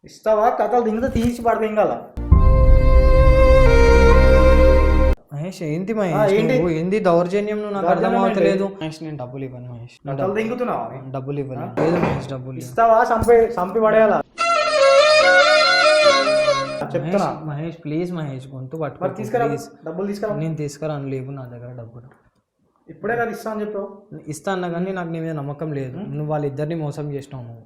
ఇస్తావా కథలు దింగితే తీసి పడక ఇంకాల మహేష్ ఏంటి మహేష్ ఏంటి? నువ్వు ఏంది దౌర్జన్యం నువ్వు నాకు అర్థం దౌర్జన్యం అవుతలేదు మహేష్ నేను డబ్బులు ఇవ్వను మహేష్ నేను కథలు దింగుతున్నావా డబ్బులు ఇవ్వను లేదు మహేష్ డబ్బులు ఇవ్వను. ఇస్తావా సంపి పడేయాలా చెప్తున్నా మహేష్ ప్లీజ్ మహేష్ గొంతు మరి పట్టుకో తీసుకురా ప్లీజ్ డబ్బులు తీసుకురా నేను తీసుకురాను లేవు నా దగ్గర డబ్బులు ఇప్పుడే కదా ఇస్తా అని చెప్పావు ఇస్తా అన్నా కానీ నాకు నీ మీద నమ్మకం లేదు నువ్వు వాళ్ళిద్దరిని మోసం చేసినావు నువ్వు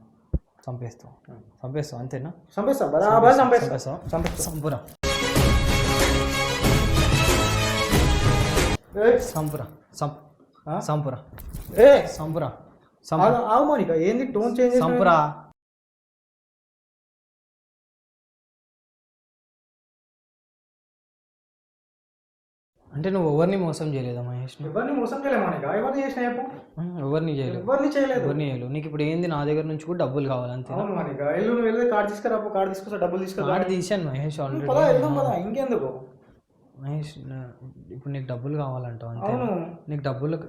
చంపేస్తావు అంతేనా చంపేస్తా బరాబర్ చంపేస్తా చంపేస్తావు సంపురా సంపురా సంపురా ఏ సంపురా ఆవు మౌనిక ఏంది టోన్ చేంజ్ సంపురా అంటే నువ్వు ఎవరిని మోసం చేయలేదా మహేష్ ఎవరిని మోసం చేయలే మౌనిక ఎవరిని చేసిన చెప్పు ఎవరిని చేయలేదు ఎవరిని చేయలేదు ఎవరిని చేయలేదు నీకు ఇప్పుడు ఏంది నా దగ్గర నుంచి కూడా డబ్బులు కావాలి అంతే అవును మౌనిక నువ్వు వెళ్ళి కార్డు తీసుకురా కార్డు తీసుకొస్తా డబ్బులు తీసుకురా కార్డు తీసాను మహేష్ ఆల్రెడీ పదా వెళ్దాం పదా ఇంకెందుకు మహేష్ ఇప్పుడు నీకు డబ్బులు కావాలంటావు అంతే అవును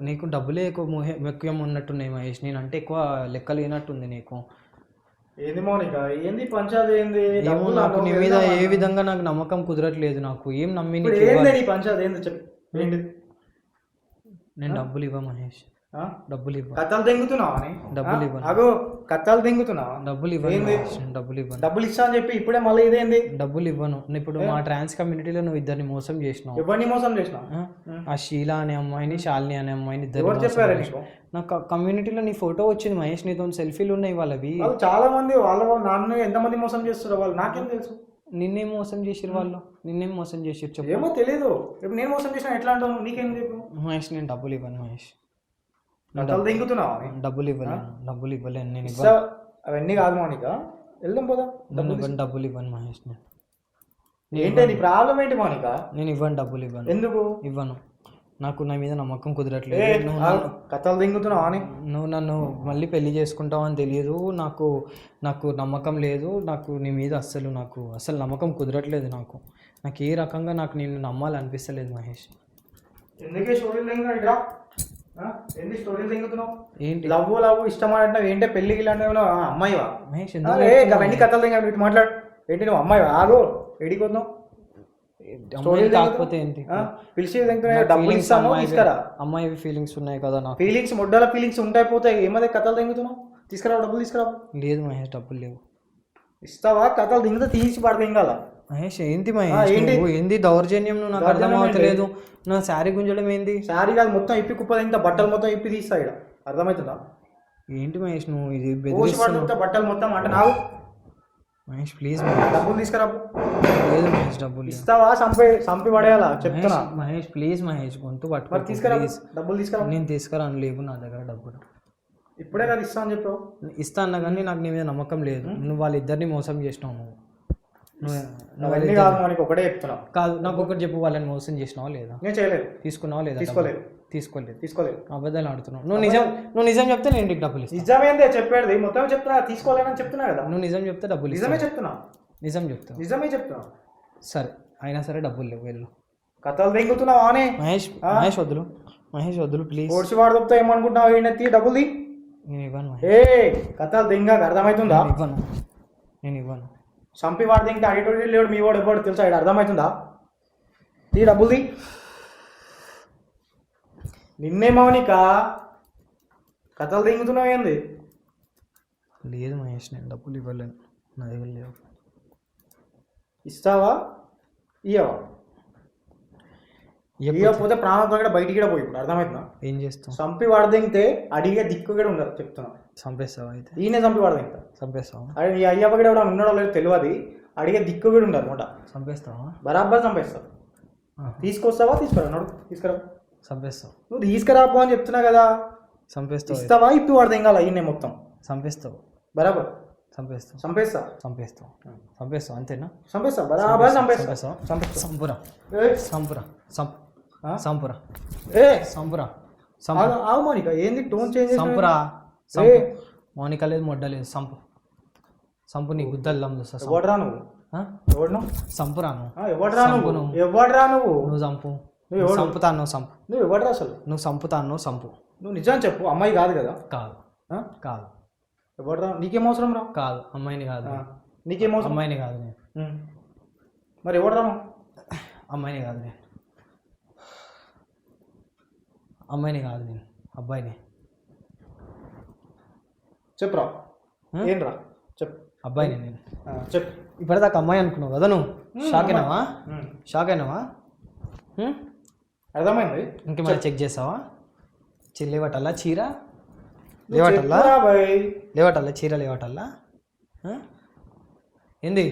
నీకు డబ్బులే ఎక్కువ ముఖ్యం ఉన్నట్టున్నాయి మహేష్ నేనంటే ఎక్కువ లెక్క లేనట్టుంది నీకు ఏంది మౌనిక ఏంది పంచాది ఏంది ఏమో డబ్బులు నాకు నీ అన్నావు, మీద వెళ్దామా? ఏ విధంగా నాకు నమ్మకం కుదరట్లేదు నాకు ఏం నమ్మి ఇప్పుడు నీకు ఏంది ఇవ్వాలి? నీ పంచాది ఏంది చెప్పు ఏంటి నేను డబ్బులు ఇవ్వ మహేష్ ఆ? డబ్బులు ఇవ్వ కథలు తెంగుతున్నావా అని? డబ్బులు ఆ? ఇవ్వను. అగో కథలు తెంగుతున్నావా డబ్బులు ఇవ్వను ఏంది? మహేష్, నేను డబ్బులు ఇవ్వను డబ్బులు ఇస్తా అని చెప్పి ఇప్పుడే మళ్ళీ ఇదేంది డబ్బులు ఇవ్వను ఇప్పుడు మా ట్రాన్స్ కమ్యూనిటీలో నువ్వు ఇద్దరిని మోసం చేసినావు ఎవరిని మోసం చేసిన ఆ? ఆ షీలా అనే అమ్మాయిని శాలిని అనే అమ్మాయిని ఎవరు ఇద్దరు చెప్పారు నీకు నాకు కమ్యూనిటీలో నీ ఫోటో వచ్చింది మహేష్ నీతో సెల్ఫీలు ఉన్నాయి వాళ్ళవి వాళ్ళు చాలా మంది వాళ్ళ నాన్న ఎంతమంది మోసం చేస్తారు వాళ్ళు నాకేం తెలుసు నిన్నేం మోసం చేసిరు వాళ్ళు నిన్నేం మోసం చేసిరు చెప్పు ఏమో తెలీదు ఇప్పుడు నేను మోసం చేసిన ఎట్లా అంటావు నీకేం చెప్పు మహేష్ నేను డబ్బులు ఇవ్వను మహేష్ కథలు తెంగుతున్నావా అని? డబ్బులు ఇవ్వలేను నేను ఇస్తా అవన్నీ కాదు మౌనిక వెళ్దాం పోదా డబ్బులు ఇవ్వను మహేష్ ఏంటి నీ ప్రాబ్లం ఏంటి మౌనిక నేను ఇవ్వను డబ్బులు ఇవ్వను ఎందుకు ఇవ్వను నాకు నా మీద నమ్మకం కుదరట్లేదు ఏ, కథలు తెంగుతున్నావా అని నువ్వు నన్ను మళ్ళీ పెళ్లి చేసుకుంటావు అని తెలియదు నాకు నాకు నమ్మకం లేదు నాకు నీ మీద అస్సలు నమ్మకం కుదరట్లేదు నాకు నాకు ఏ రకంగా నాకు నిన్ను నమ్మాలనిపిస్తలేదు మహేష్ ఎందుకే స్టోరీలు తెంగుతున్నావు ఇట్లా ఎందుకు స్టోరీలు తెంగుతున్నావు ఏంటి లవ్ ఇష్టం అంటున్నావు ఏంటంటే పెళ్ళికి ఇలాంటి అమ్మాయివా మహేష్ అవన్నీ కథలు తెంగా ఇటు మాట్లాడు ఏంటి నువ్వు అమ్మాయివా ఆగు ఎడిపోతున్నావు అమ్మాయి కాకపోతే ఏంటి పిలిచి డబ్బులు ఇస్తాను తీసుకురా అమ్మాయి ఫీలింగ్స్ ఉన్నాయి కదా నాకు ఫీలింగ్స్ మొడ్డల ఫీలింగ్స్ ఉంటాయి పోతాయి ఏమదే కథలు తెంగుతున్నావు తీసుకురా డబ్బులు తీసుకురా లేదు మహేష్ డబ్బులు లేవు ఇస్తావా కథలు దింగితే తీసి పడక ఇంకాల మహేష్ ఏంటి మహేష్ ఏంటి? నువ్వు ఏంది దౌర్జన్యం నువ్వు నాకు అర్థం దౌర్జన్యం అవుతలేదు నా శారీ గుంజడం ఏంది శారీ కాదు మొత్తం ఇప్పి కుప్ప ఇంకా బట్టలు మొత్తం ఇప్పి తీస్తా ఇక్కడ అర్థమవుతుందా ఏంటి మహేష్ నువ్వు ఇది కోసి బెదిరిస్తున్నావు పడుతుంటే బట్టలు మొత్తం అంటే నాకు మహేష్ ప్లీజ్ డబ్బులు తీసుకురా లేదు మహేష్ డబ్బులు లేవు. ఇస్తావా సంపి పడేయాలా చెప్తున్నా మహేష్ ప్లీజ్ మహేష్ గొంతు మరి పట్టుకో తీసుకురా ప్లీజ్ డబ్బులు తీసుకురా నేను తీసుకురాను లేవు నా దగ్గర డబ్బులు ఇప్పుడే కదా ఇస్తా అని చెప్పావు ఇస్తా అన్నా కానీ నాకు నీ మీద నమ్మకం లేదు నువ్వు వాళ్ళిద్దరిని మోసం చేసినావు నువ్వు అవన్నీ కాదు మనకి ఒకటే చెప్తున్నా కాదు నాకు ఒకటి చెప్పు వాళ్ళని మోసం చేసినావా లేదా నేను చేయలేదు తీసుకున్నావా లేదా తీసుకోలేదు తీసుకోలేదు తీసుకోలేదు అబద్ధాలు ఆడుతున్నావు నువ్వు నిజం చెప్తే నేను ఇంటికి డబ్బులు ఇస్తాను నిజమేందే చెప్పేది మొత్తం చెప్తున్నా తీసుకోలేనని చెప్తున్నా కదా నువ్వు నిజం చెప్తే డబ్బులు నిజమే ఇస్తాను చెప్తున్నా నిజం చెప్తావు నిజమే చెప్తున్నా సరే అయినా సరే డబ్బులు లేవు వెళ్ళు కథలు తెంగుతున్నావా అని మహేష్ వద్దులు ప్లీజ్ ఓడిసి వాడు చెప్తా ఏమనుకుంటున్నావు ఈయన తీ డబ్బులు తీ నేను ఇవ్వను ఏ కథలు తెంగాక అర్థమవుతుందా నేను ఇవ్వను చంపి వాడు ఇంకా అడిటోడి లేడు మీ వాడు ఎవడు తెలుసా ఇక్కడ అర్థమవుతుందా తీ డబ్బులు తీ నిన్నే మౌనిక కథలు తెంగుతున్నావు ఏంది లేదు మహేష్ నేను డబ్బులు ఇవ్వలేను నా దగ్గర లేవు ఇస్తావా ఇయ్యవా ఇవ్వకపోతే ప్రాణం కూడా బయటికి కూడా పోయి ఇప్పుడు అర్థమవుతుందా ఏం చేస్తావు చంపి వాడు తెంగితే అడిగే దిక్కు కూడా ఉండదు చెప్తున్నా చంపేస్తావా అయితే ఈయనే చంపి వాడు తెంగుతా చంపేస్తావా అదే నీ అయ్యప్ప కూడా ఎవడో ఉన్నాడో లేదో తెలియదు అడిగే దిక్కు కూడా ఉండదు అనమాట చంపేస్తావా బరాబర్ చంపేస్తావు తీసుకొస్తావా తీసుకురా నడు తీసుకురా చంపేస్తావు నువ్వు తీసుకురాపో అని చెప్తున్నా కదా చంపేస్తావు ఇస్తావా ఇప్పుడు వాడు తెంగాల ఈయనే మొత్తం చంపేస్తావు బరాబర్ చంపేస్తావు చంపేస్తా చంపేస్తావు అంతేనా చంపేస్తా బరాబర్ చంపేస్తా చంపేస్తావు సంపురా సంపురా ఏ సంపురా ఆవు మౌనిక ఏంది టోన్ చేంజ్ సంపురా మౌనిక లేదు మొడ్డ లేదు సంపు నీ గుద్దల్లం చూస్తా ఎవడరా నువ్వు ఎవడు సంపురా ఎవడరా నువ్వు ఎవడరా నువ్వు చంపు నువ్వు చంపుతాను సంపు నువ్వు ఎవడరా అసలు నువ్వు చంపుతాను సంపు నువ్వు నిజం చెప్పు అమ్మాయి కాదు కదా కాదు కాదు ఎవడరా నీకేం అవసరం రా కాదు అమ్మాయిని కాదు నీకేం మోసం? అమ్మాయిని కాదు నేను. మరి ఎవడు రాను? అమ్మాయిని కాదు నేను. అమ్మాయిని కాదు నేను, అబ్బాయిని. చెప్పురా ఏం రా చెప్పు. అబ్బాయిని నేను. చెప్పు. ఇప్పటిదాకా అమ్మాయి అనుకున్నావు కదా నువ్వు. షాక్ అయినావా? షాక్ అయినావా? అర్థమైంది. ఇంకేమైనా చెక్ చేసావా? లేవటల్లా చీర లేవటల్లా లేవటల్లా చీర లేవటల్లా ఏంది?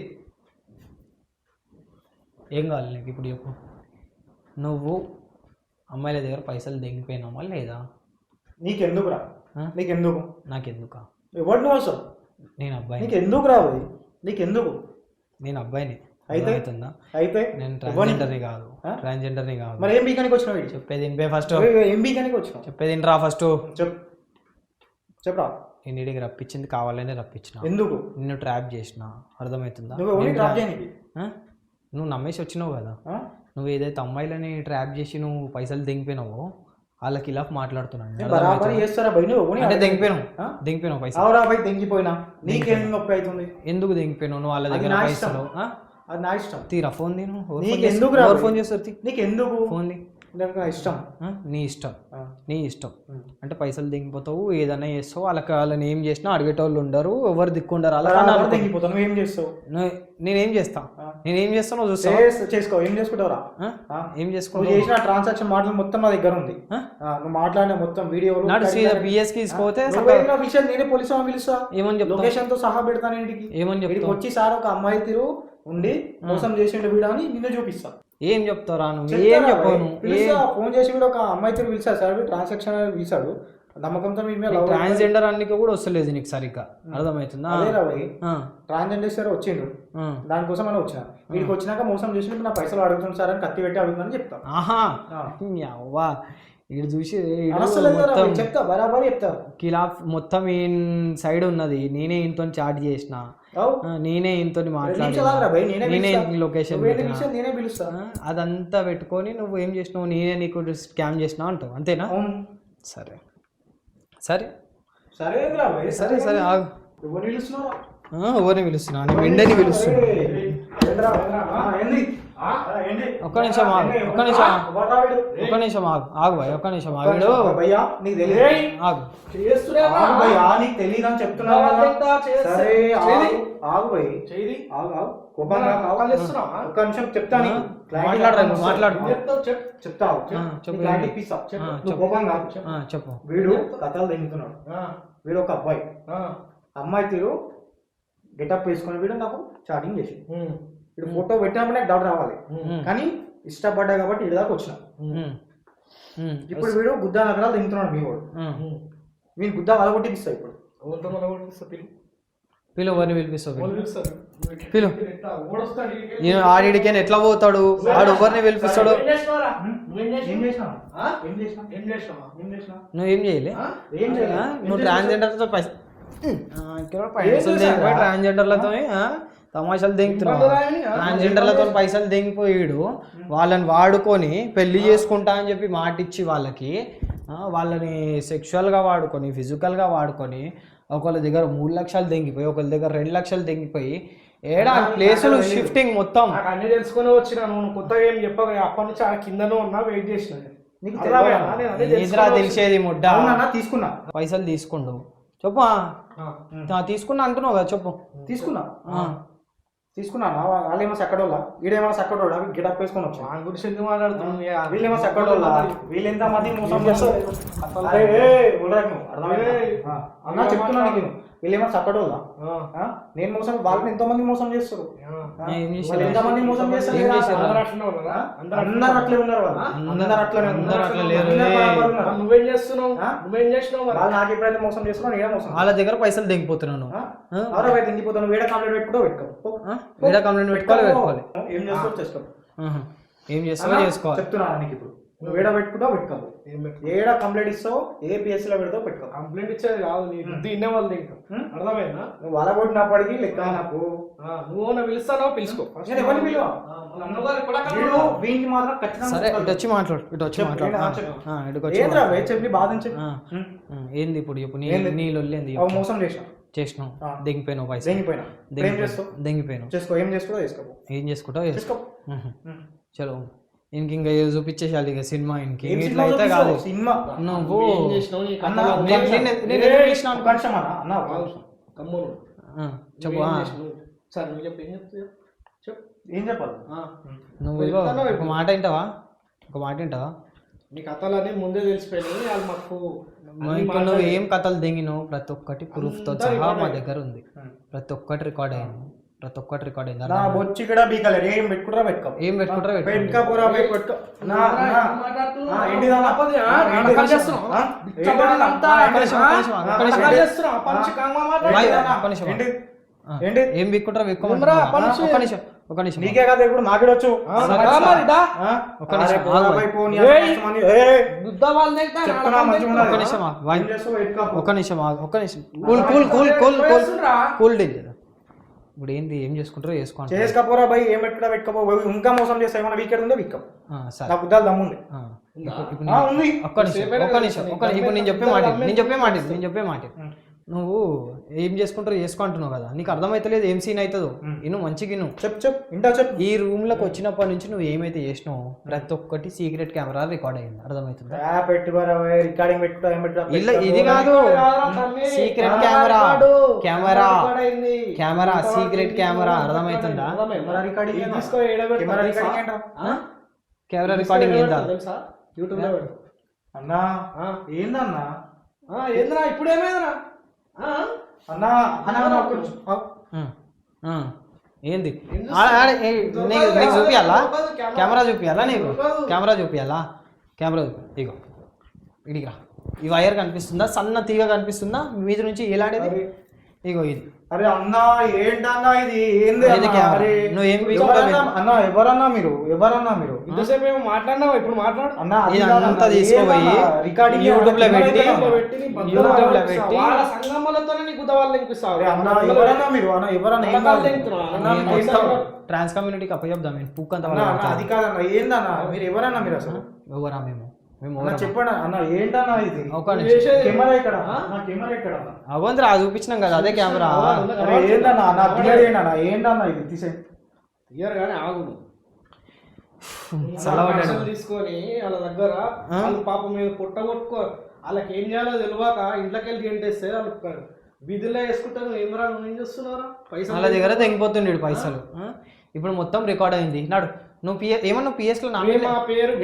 ఏం కావాలి నీకు ఇప్పుడు చెప్పు. నువ్వు అమ్మాయిల దగ్గర పైసలు దిగిపోయినావా లేదా? నీకెందుకురా? నీకెందుకు? నాకెందుకా? ఎవరు నువ్వు అసలు? నేను అబ్బాయి. నీకెందుకు రా? నీకెందుకు? నేను అబ్బాయిని. అయితే అయితే నేను ట్రాన్స్జెండర్ని కాదు. ట్రాన్స్జెండర్ని కాదు. మరి ఏం బీకానికి వచ్చినావు? చెప్పేది వినిపే ఫస్ట్. ఏం బీకానికి వచ్చినావు? చెప్పేది వినరా ఫస్ట్. చెప్పరా. నేను ఇంటికి రప్పించింది కావాలనే రప్పించిన. ఎందుకు? నిన్ను ట్రాప్ చేసిన. అర్థమవుతుందా? నువ్వు నమ్మేసి వచ్చినావు కదా. నువ్వు ఏదైతే అమ్మాయిలని ట్రాప్ చేసి నువ్వు పైసలు దింగిపోయినావో వాళ్ళకి ఇలా మాట్లాడుతున్నాను. అంటే దింగిపోయినావు పైసలు. దింగిపోయినా నీకేం నొప్పి అవుతుంది? ఎందుకు దింగిపోయినావు? నువ్వు వాళ్ళ దగ్గర పైసలు. అది నా ఇష్టం. తీరా ఫోన్ తిను. ఎందుకు ఫోన్ చేస్తారు? నీకు ఎందుకు ఫోన్ ఇష్టం? నీ ఇష్టం. నీ ఇష్టం అంటే పైసలు దిగిపోతావు, ఏదైనా చేస్తావు. వాళ్ళని ఏం చేసినా అడిగేటోళ్ళు ఉండరు, ఎవరు దిక్కుండరు. అలా దిగిపోతావు. ఏం చేస్తావు? నేనేం చేస్తా? నేనేం చేస్తానో చూస్తా. చేసుకో. ఏం చేసుకుంటావురా? ఏం చేసుకుంటావు? చేసిన ట్రాన్సాక్షన్ మాటలు మొత్తం నా దగ్గర ఉంది. నువ్వు మాట్లాడిన మొత్తం వీడియో బిఎస్కి తీసుకోతే విషయం నేనే పోలీసు పిలుస్తా. ఏమని చెప్తా? లొకేషన్ తో సహా పెడతాను ఇంటికి. ఏమని చెప్తా? వచ్చి సార్ ఒక అమ్మాయి తీరు ఉండి మోసం చేసిండు వీడు అని నిన్ను చూపిస్తా. ఏం చెప్తారా? నువ్వు ఏం చెప్పాను? ఫోన్ చేసి కూడా ఒక అమ్మాయి తీరు పిలిచాడు సార్, ట్రాన్సాక్షన్ పిలిచాడు. నమ్మకంతో ట్రాన్స్జెండర్ అన్ని కూడా వస్తలేదు నీకు సరిగ్గా. అర్థమవుతుందా? ట్రాన్స్జెండర్ సార్ వచ్చిండు, దానికోసం అని వచ్చిన. వీడికి వచ్చినాక మోసం చేసినప్పుడు నా పైసలు అడుగుతుంది సార్ అని కత్తి పెట్టి అడుగుతుందని చెప్తా. ఆహా వీడు చూసి చెప్తా, బరాబర్ చెప్తా. కిలాఫ్ మొత్తం ఈయన సైడ్ ఉన్నది. నేనే ఇంతో చాట్ చేసిన, నేనే ఇంతో మాట్లాడినా, నేనే లొకేషన్ అదంతా పెట్టుకొని నువ్వు ఏం చేసినావు? నేనే నీకు స్కామ్ చేసినా అంటావు, అంతేనా? సరే సరే సరే సరే సరే ఆగు. ఎవరిని పిలుస్తున్నా? నేను వెండని పిలుస్తున్నా. ఒక్క నిమిషం ఆగు, ఒక్క నిమిషం ఒక్క నిమిషం ఆగు. ఆగు భయ్, ఒక్క నిమిషం ఆగు. ఆగు. నీకు తెలియదు అని చెప్తున్నా. ఒక్క నిమిషం చెప్తాను. మాట్లాడు. చెప్తావు. చెప్పు. వీడు కథలు తింటున్నాడు. వీడు ఒక అబ్బాయి. అమ్మాయి తీరు గెటప్ వేసుకుని వీడు నాకు చాటింగ్ చేసి వీడు ఫోటో పెట్టినప్పుడు నాకు డౌట్ రావాలి, కానీ ఇష్టపడ్డా కాబట్టి వీడి దాకా వచ్చిన. ఇప్పుడు వీడు గుద్దా నగరాలు తింటున్నాడు. మీ వాడు వీడు గుద్దా అలగొట్టిస్తా. ఇప్పుడు పిలు ఎవరిని పిలిపిస్తావు? పిలు. ఆడికైనా ఎట్లా పోతాడు? ఆడు ఎవరిని పిలిపిస్తాడు? నువ్వేం చేయలే? నువ్వు ట్రాన్స్జెండర్తో ట్రాన్స్జెండర్లతో తమాషాలు దింగుతున్నావు. ట్రాన్స్జెండర్లతో పైసలు దింగిపోయాడు. వాళ్ళని వాడుకొని పెళ్లి చేసుకుంటా అని చెప్పి మాటిచ్చి వాళ్ళని సెక్షువల్గా వాడుకొని, ఫిజికల్గా వాడుకొని, ఒకళ్ళ దగ్గర 3 లక్షలు దింగిపోయి, ఒకళ్ళ దగ్గర 2 లక్షలు దింగిపోయి, ఏడా ప్లేసులు షిఫ్టింగ్ మొత్తం అన్ని తెలుసుకుని వచ్చిన. నువ్వు కొత్తగా ఏం చెప్పక అప్పటి నుంచి ఆ కిందనే ఉన్నా, వెయిట్ చేసిన. తెలిసేది ముడ్డ. తీసుకున్నా పైసలు తీసుకుండు చెప్పు. తీసుకున్నా అంటున్నావు కదా, చెప్పు. తీసుకున్నాను. వాళ్ళేమో సక్కడోళ్ళ, వీడేమో సక్కడోళ్ళ. గిడప్ వేసుకొని వచ్చా గురించి ఎందుకు మాట్లాడుతున్నాను? వీళ్ళేమో సక్కడోళ్ళ, వీళ్ళు ఎంత మంది మోసం చేస్తారు అన్నా చెప్తున్నా నీకు. వీళ్ళేమో సక్కడోళ్ళ, నేను మోసం, వాళ్ళని ఎంతో మంది మోసం చేస్తారు. ఎంతమంది మోసం చేస్తారు? అందరు అట్లే ఉన్నారు. అందరు అట్లనే నువ్వేం చేస్తున్నావు? వాళ్ళు నాకు ఎప్పుడైతే మోసం చేస్తున్నావు నేనే మోసం. వాళ్ళ దగ్గర పైసలు దిగిపోతున్నాను. దిగిపోతాను. వీడ కంప్లైంట్ పెట్టుకో వీడ కంప్లైంట్ పెట్టుకోవాలి. ఏం చేస్తావు చేసుకో. ఏం చేస్తావో చేసుకోవాలి. చెప్తున్నా నీకు. ఇప్పుడు నువ్వు ఏడా పెట్టుకుంటావు పెట్టుకోవు. ఏడా కంప్లైంట్ ఇస్తావు, ఏ పిఎస్సీలో పెడతావు పెట్టుకో. కంప్లైంట్ ఇచ్చేది కాదు, ఇన్నే వాళ్ళు తింటావు. అర్థమైందా? నువ్వు వాళ్ళ కొట్టినప్పటికీ లెక్క నాకు. నువ్వు పిలుస్తానో పిలుచుకో. వీనికి మాత్రం సరే ఇటు వచ్చి మాట్లాడు. చెప్పి బాధ ఏంది ఇప్పుడు చెప్పు. నీ లొల్లేంది? మోసం చేసిన చేసినావు దిగిపోయినావు పైసలు దెంగిపోయినా ఏం చేస్తావు దిగిపోయినావు చేసుకో ఏం చేసుకో చేసుకో ఏం చేసుకుంటావు చేసుకో చలో ఇంకా చూపించేసాలి ఇక సినిమా ఇంక ఇట్లా అయితే కాదు సినిమా నువ్వు చెప్పు సార్ నువ్వు చెప్పు ఏం చెప్పాలి నువ్వు ఒక మాట వింటావా నీ కథలన్నీ ముందే తెలిసిపోయినాయి వాళ్ళు మాకు ఇంకా నువ్వు ఏం కథలు దిగినావు ప్రతి ఒక్కటి ప్రూఫ్ తో సహా మా దగ్గర ఉంది ప్రతి ఒక్కటి రికార్డ్ అయింది నా బొచ్చి కూడా బీకలేదు ఏం పెట్టుకుంటారా పెట్టుకోరా పెట్టుకో ఏం బిక్కుంటారా ఒక నిమిషం నీకే కదా ఇప్పుడు మాట్లాడొచ్చు ఇప్పుడు ఏంది ఏం చేసుకుంటారో చేసుకోపోరా భయ్ ఏం పెట్టుకోపో ఇంకా మోసం చేస్తా ఏమన్నా వీకెండ్ ఉందో విక్కం నా బుద్ధాలు దమ్ముంది ఇప్పుడు నేను చెప్పే మాట నువ్వు ఏం చేసుకుంటారో అంటున్నావు కదా నీకు అర్థమైతలేదు ఏం సీన్ అవుతుందో ఇను మంచిగా చెప్పు ఈ రూమ్ లోకి వచ్చినప్పటి నుంచి నువ్వు ఏమైతే చేసినావు ప్రతి ఒక్కటి సీక్రెట్ కెమెరా రికార్డ్ అయింది అర్థమవుతుంది ఇది కాదు సీక్రెట్ కెమెరా సీక్రెట్ కెమెరా అర్థమవుతుందా కెమెరా రికార్డింగ్ ఏందా అన్నా ఏందన్నా ఏంద్రా ఇప్పుడు ఏమైందిరా అన్నా ఏంది నీకు చూపియాలా కెమెరా చూపియాలా ఇగో ఇడిగా ఈ వైర్ కనిపిస్తుందా సన్న తీగ కనిపిస్తుందా మీద నుంచి ఎలాడేది ఇగో ఇది అరే అన్నా ఏంటన్నా ఇది ఏంది నువ్వు ఏం అన్నా ఎవరన్నా మీరు ఇంతసేపు ఏమో మాట్లాడినావు ఇప్పుడు మాట్లాడు అన్నా ఇదంతా తీసుకోపోయి రికార్డింగ్ యూట్యూబ్ లో పెట్టి వాళ్ళ సంగమాలతోనే నీకు ఉదవాళ్ళు అనిపిస్తావు అన్నా ఎవరన్నా మీరు అన్నా ఎవరన్నా ట్రాన్స్ కమ్యూనిటీకి అప్పచెప్దాం నేను పుక్ అంతా అది కాదన్నా ఏందన్నా మీరు ఎవరన్నా మీరు అసలు ఎవరా మేము చెప్పండి అన్న ఏంటన్నా ఇది కెమెరా ఎక్కడ అవంతరా చూపించినాం కదా అదే కెమెరా ఏంటన్నా ఇది తీసే తీయరు కానీ ఆగును తీసుకొని వాళ్ళ దగ్గర వాళ్ళు పాపం మీద పుట్టగొట్టుకో వాళ్ళకి ఏం చేయాలో తెలియక ఇంట్లోకి వెళ్ళి గంటేస్తే వాళ్ళు వీధుల్లో వేసుకుంటారు ఏమరా నువ్వు ఏం చేస్తున్నారా పైసలు వాళ్ళ దగ్గర తెగిపోతుండే పైసలు ఇప్పుడు మొత్తం రికార్డ్ అయింది నాడు నువ్వు ఏమన్నా పిఎస్ లో పేరు